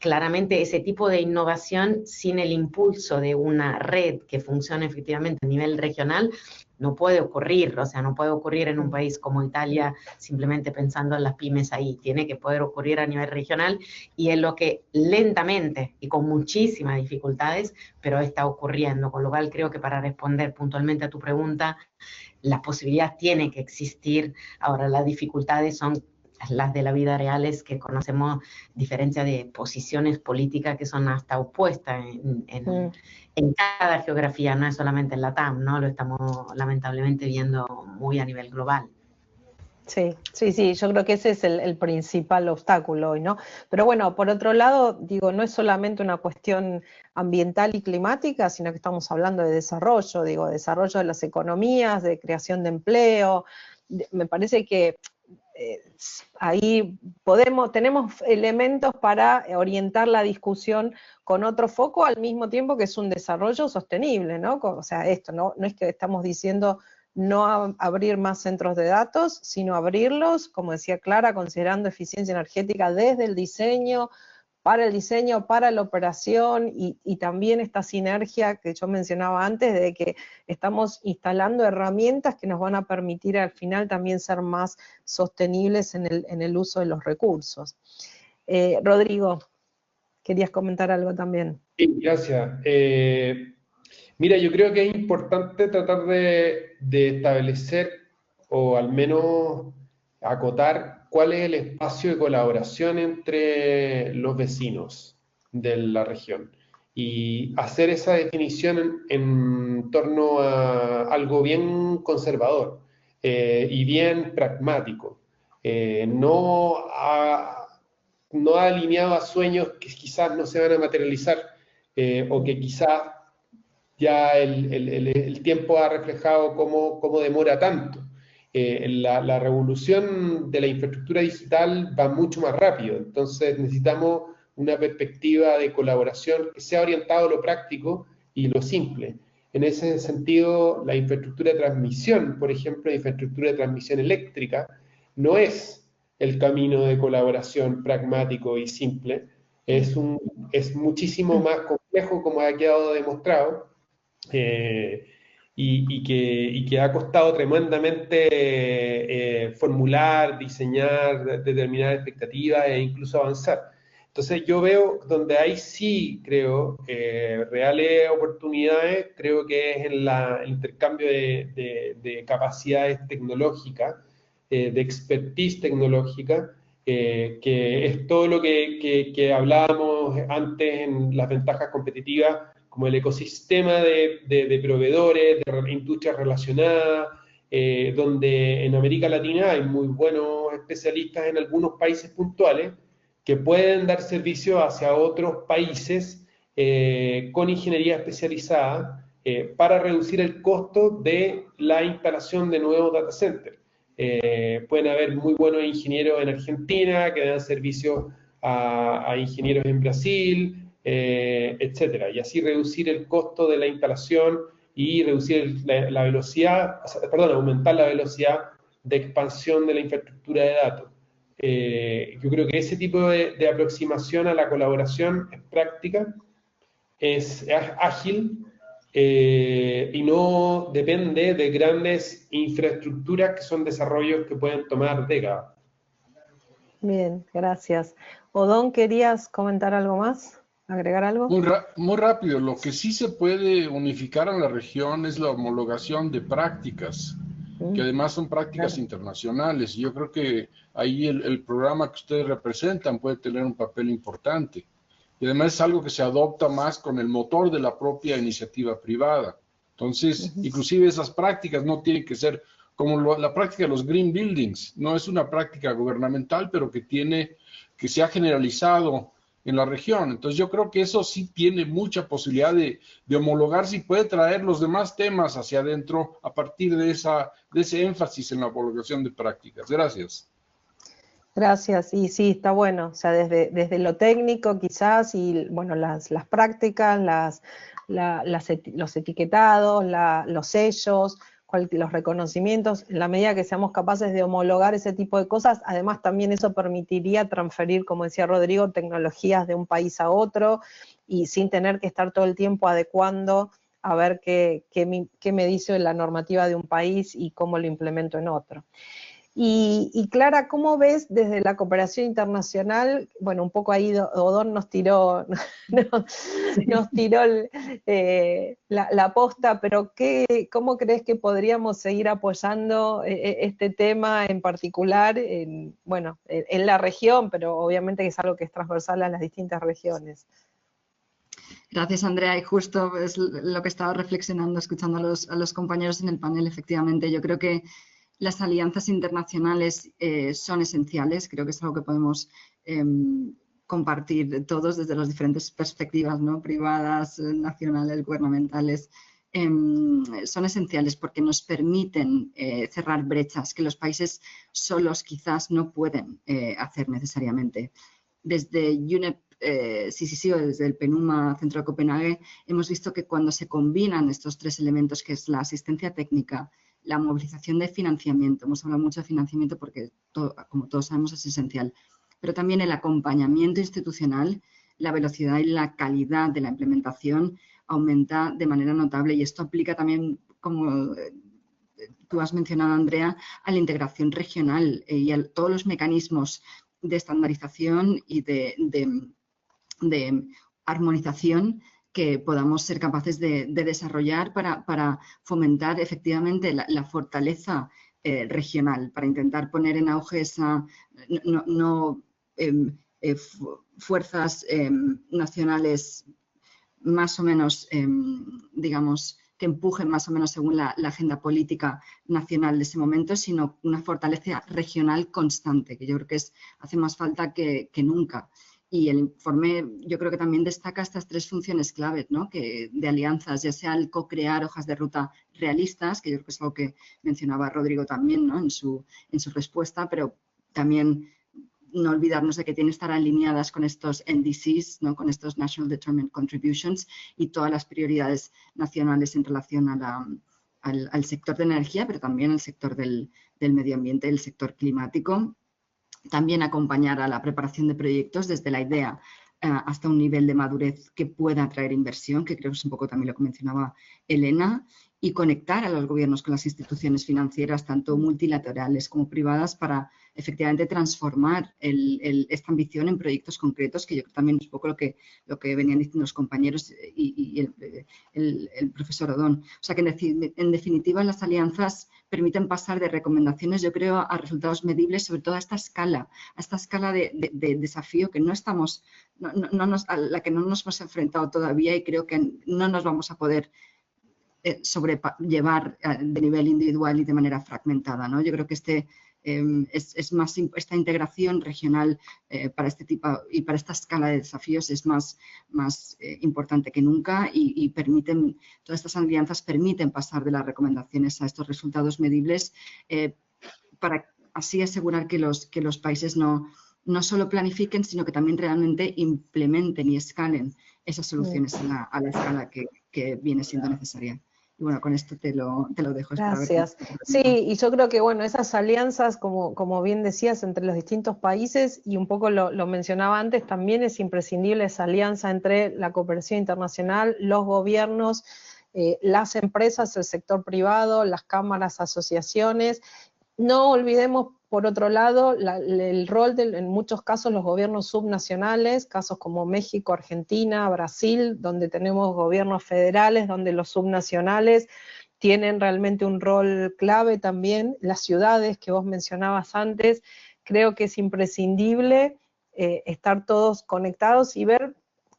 Speaker 4: claramente ese tipo de innovación sin el impulso de una red que funcione efectivamente a nivel regional no puede ocurrir, o sea, no puede ocurrir en un país como Italia simplemente pensando en las pymes ahí, tiene que poder ocurrir a nivel regional, y es lo que lentamente y con muchísimas dificultades, pero está ocurriendo, con lo cual creo que para responder puntualmente a tu pregunta, las posibilidades tienen que existir. Ahora, las dificultades son las de la vida real, es que conocemos diferencia de posiciones políticas que son hasta opuestas en cada geografía, no es solamente en la TAM, ¿no? Lo estamos lamentablemente viendo muy a nivel global.
Speaker 1: Sí, yo creo que ese es el principal obstáculo hoy, ¿no? Pero bueno, por otro lado, digo, no es solamente una cuestión ambiental y climática, sino que estamos hablando de desarrollo, desarrollo de las economías, de creación de empleo. Me parece que ahí tenemos elementos para orientar la discusión con otro foco, al mismo tiempo que es un desarrollo sostenible, ¿no? O sea, esto no es que estamos diciendo no abrir más centros de datos, sino abrirlos, como decía Clara, considerando eficiencia energética desde el diseño, para el diseño, para la operación y también esta sinergia que yo mencionaba antes de que estamos instalando herramientas que nos van a permitir al final también ser más sostenibles en el uso de los recursos. Rodrigo, querías comentar algo también.
Speaker 5: Sí, gracias. Mira, yo creo que es importante tratar de establecer o al menos acotar cuál es el espacio de colaboración entre los vecinos de la región y hacer esa definición en torno a algo bien conservador y bien pragmático, no alineado a sueños que quizás no se van a materializar o que quizás ya el tiempo ha reflejado cómo demora tanto. La revolución de la infraestructura digital va mucho más rápido, entonces necesitamos una perspectiva de colaboración que sea orientada a lo práctico y lo simple. En ese sentido, la infraestructura de transmisión, por ejemplo, la infraestructura de transmisión eléctrica, no es el camino de colaboración pragmático y simple, es muchísimo más complejo, como ha quedado demostrado, y que ha costado tremendamente formular, diseñar, determinar expectativas e incluso avanzar. Entonces yo veo donde hay sí, creo, reales oportunidades, creo que es en el intercambio de capacidades tecnológicas, de expertise tecnológica, que es todo lo que hablábamos antes en las ventajas competitivas, como el ecosistema de proveedores, de industrias relacionadas, donde en América Latina hay muy buenos especialistas en algunos países puntuales que pueden dar servicio hacia otros países con ingeniería especializada para reducir el costo de la instalación de nuevos data centers. Pueden haber muy buenos ingenieros en Argentina que dan servicio a ingenieros en Brasil, etcétera, y así reducir el costo de la instalación y reducir la velocidad, perdón, aumentar la velocidad de expansión de la infraestructura de datos. Yo creo que ese tipo de aproximación a la colaboración es práctica, es ágil y no depende de grandes infraestructuras que son desarrollos que pueden tomar décadas.
Speaker 1: Bien, gracias. Odón, ¿querías comentar algo más? ¿Agregar algo?
Speaker 2: Muy rápido, lo que sí se puede unificar en la región es la homologación de prácticas, que además son prácticas internacionales. Yo creo que ahí el programa que ustedes representan puede tener un papel importante. Y además es algo que se adopta más con el motor de la propia iniciativa privada. Entonces, inclusive esas prácticas no tienen que ser como la práctica de los green buildings. No es una práctica gubernamental, pero que se ha generalizado en la región. Entonces yo creo que eso sí tiene mucha posibilidad de homologarse y puede traer los demás temas hacia adentro a partir de ese énfasis en la homologación de prácticas. Gracias.
Speaker 1: Gracias, y sí, está bueno, o sea, desde lo técnico quizás, y bueno, las prácticas, los etiquetados, los sellos, los reconocimientos, en la medida que seamos capaces de homologar ese tipo de cosas, además también eso permitiría transferir, como decía Rodrigo, tecnologías de un país a otro, y sin tener que estar todo el tiempo adecuando a ver qué me dice la normativa de un país y cómo lo implemento en otro. Y Clara, ¿cómo ves desde la cooperación internacional? Bueno, un poco ahí Odón nos tiró la posta, pero ¿cómo crees que podríamos seguir apoyando este tema en particular en la región, pero obviamente que es algo que es transversal a las distintas regiones?
Speaker 3: Gracias, Andrea. Y justo es lo que estaba reflexionando, escuchando a los compañeros en el panel, efectivamente. Yo creo que las alianzas internacionales son esenciales, creo que es algo que podemos compartir todos desde las diferentes perspectivas, ¿no? Privadas, nacionales, gubernamentales. Son esenciales porque nos permiten cerrar brechas que los países solos quizás no pueden hacer necesariamente. Desde UNEP, CCC o desde el PENUMA Centro de Copenhague, hemos visto que cuando se combinan estos tres elementos, que es la asistencia técnica, la movilización de financiamiento, hemos hablado mucho de financiamiento porque, como todos sabemos, es esencial, pero también el acompañamiento institucional, la velocidad y la calidad de la implementación aumenta de manera notable. Y esto aplica también, como tú has mencionado, Andrea, a la integración regional y a todos los mecanismos de estandarización y de armonización que podamos ser capaces de desarrollar para fomentar efectivamente la fortaleza regional, para intentar poner en auge esa fuerzas nacionales más o menos, digamos, que empujen más o menos según la agenda política nacional de ese momento, sino una fortaleza regional constante, que yo creo que hace más falta que nunca. Y el informe yo creo que también destaca estas 3 funciones claves, ¿no? De alianzas, ya sea el co-crear hojas de ruta realistas, que yo creo que es algo que mencionaba Rodrigo también, ¿no? en su respuesta, pero también no olvidarnos de que tienen que estar alineadas con estos NDCs, ¿no? Con estos National Determined Contributions y todas las prioridades nacionales en relación al sector de energía, pero también al sector del medio ambiente, el sector climático. También acompañar a la preparación de proyectos desde la idea hasta un nivel de madurez que pueda atraer inversión, que creo que es un poco también lo que mencionaba Elena, y conectar a los gobiernos con las instituciones financieras, tanto multilaterales como privadas, para efectivamente transformar esta ambición en proyectos concretos, que yo creo también es un poco lo que venían diciendo los compañeros y el profesor Odón. O sea que en definitiva las alianzas permiten pasar de recomendaciones, yo creo, a resultados medibles, sobre todo a esta escala de desafío que a la que no nos hemos enfrentado todavía, y creo que no nos vamos a poder sobrellevar de nivel individual y de manera fragmentada, ¿no? Yo creo que esta integración regional para este tipo y para esta escala de desafíos es más importante que nunca, y todas estas alianzas permiten pasar de las recomendaciones a estos resultados medibles para así asegurar que los países no solo planifiquen, sino que también realmente implementen y escalen esas soluciones a la escala que viene siendo necesaria. Y bueno, con esto te lo dejo.
Speaker 1: Gracias. Sí, y yo creo que bueno, esas alianzas, como bien decías, entre los distintos países, y un poco lo mencionaba antes, también es imprescindible esa alianza entre la cooperación internacional, los gobiernos, las empresas, el sector privado, las cámaras, asociaciones. No olvidemos, por otro lado, el rol en muchos casos, los gobiernos subnacionales, casos como México, Argentina, Brasil, donde tenemos gobiernos federales, donde los subnacionales tienen realmente un rol clave también. Las ciudades que vos mencionabas antes, creo que es imprescindible estar todos conectados y ver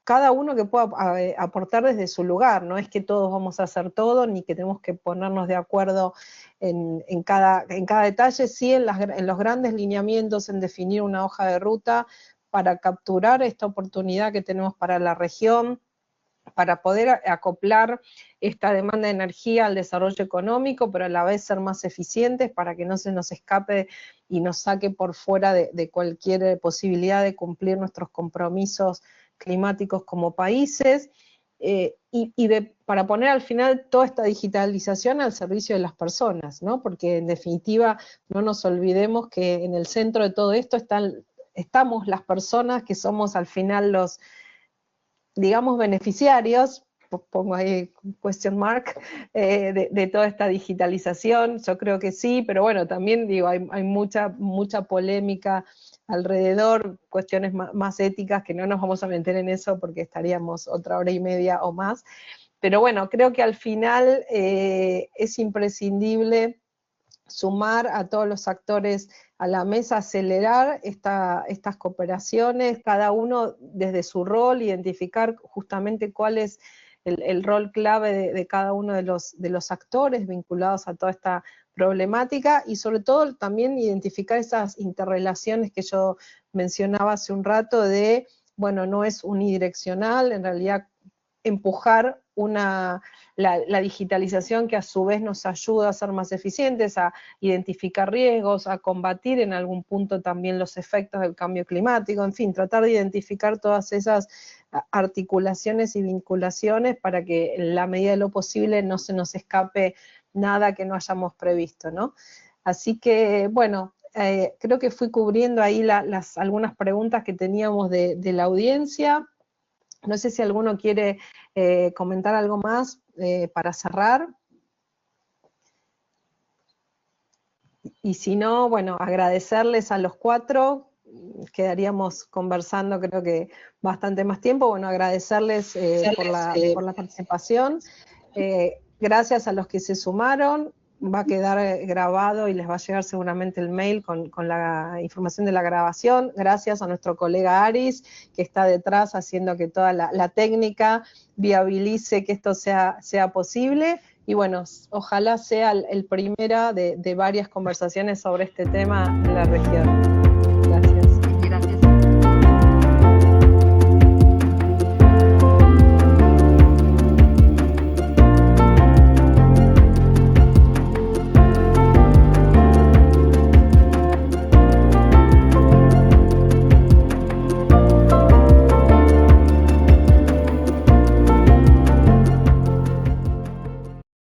Speaker 1: cada uno que pueda aportar desde su lugar. No es que todos vamos a hacer todo, ni que tenemos que ponernos de acuerdo en cada detalle, sí en los grandes lineamientos, en definir una hoja de ruta para capturar esta oportunidad que tenemos para la región, para poder acoplar esta demanda de energía al desarrollo económico, pero a la vez ser más eficientes para que no se nos escape y nos saque por fuera de cualquier posibilidad de cumplir nuestros compromisos climáticos como países, para poner al final toda esta digitalización al servicio de las personas, ¿no? Porque en definitiva no nos olvidemos que en el centro de todo esto estamos las personas que somos al final los, digamos, beneficiarios, pongo ahí question mark, de toda esta digitalización. Yo creo que sí, pero bueno, también digo, hay mucha polémica alrededor, cuestiones más éticas, que no nos vamos a meter en eso porque estaríamos otra hora y media o más. Pero bueno, creo que al final es imprescindible sumar a todos los actores a la mesa, acelerar estas cooperaciones, cada uno desde su rol, identificar justamente cuál es el rol clave de cada uno de los actores vinculados a toda esta problemática, y sobre todo también identificar esas interrelaciones que yo mencionaba hace un rato de, bueno, no es unidireccional, en realidad empujar la digitalización que a su vez nos ayuda a ser más eficientes, a identificar riesgos, a combatir en algún punto también los efectos del cambio climático, en fin, tratar de identificar todas esas articulaciones y vinculaciones para que en la medida de lo posible no se nos escape nada que no hayamos previsto, ¿no? Así que, bueno, creo que fui cubriendo ahí algunas preguntas que teníamos de la audiencia. No sé si alguno quiere comentar algo más para cerrar. Y si no, bueno, agradecerles a los 4, quedaríamos conversando creo que bastante más tiempo. Bueno, agradecerles por la participación. Gracias a los que se sumaron. Va a quedar grabado y les va a llegar seguramente el mail con la información de la grabación. Gracias a nuestro colega Aris, que está detrás haciendo que toda la técnica viabilice que esto sea posible. Y bueno, ojalá sea el primera de varias conversaciones sobre este tema en la región.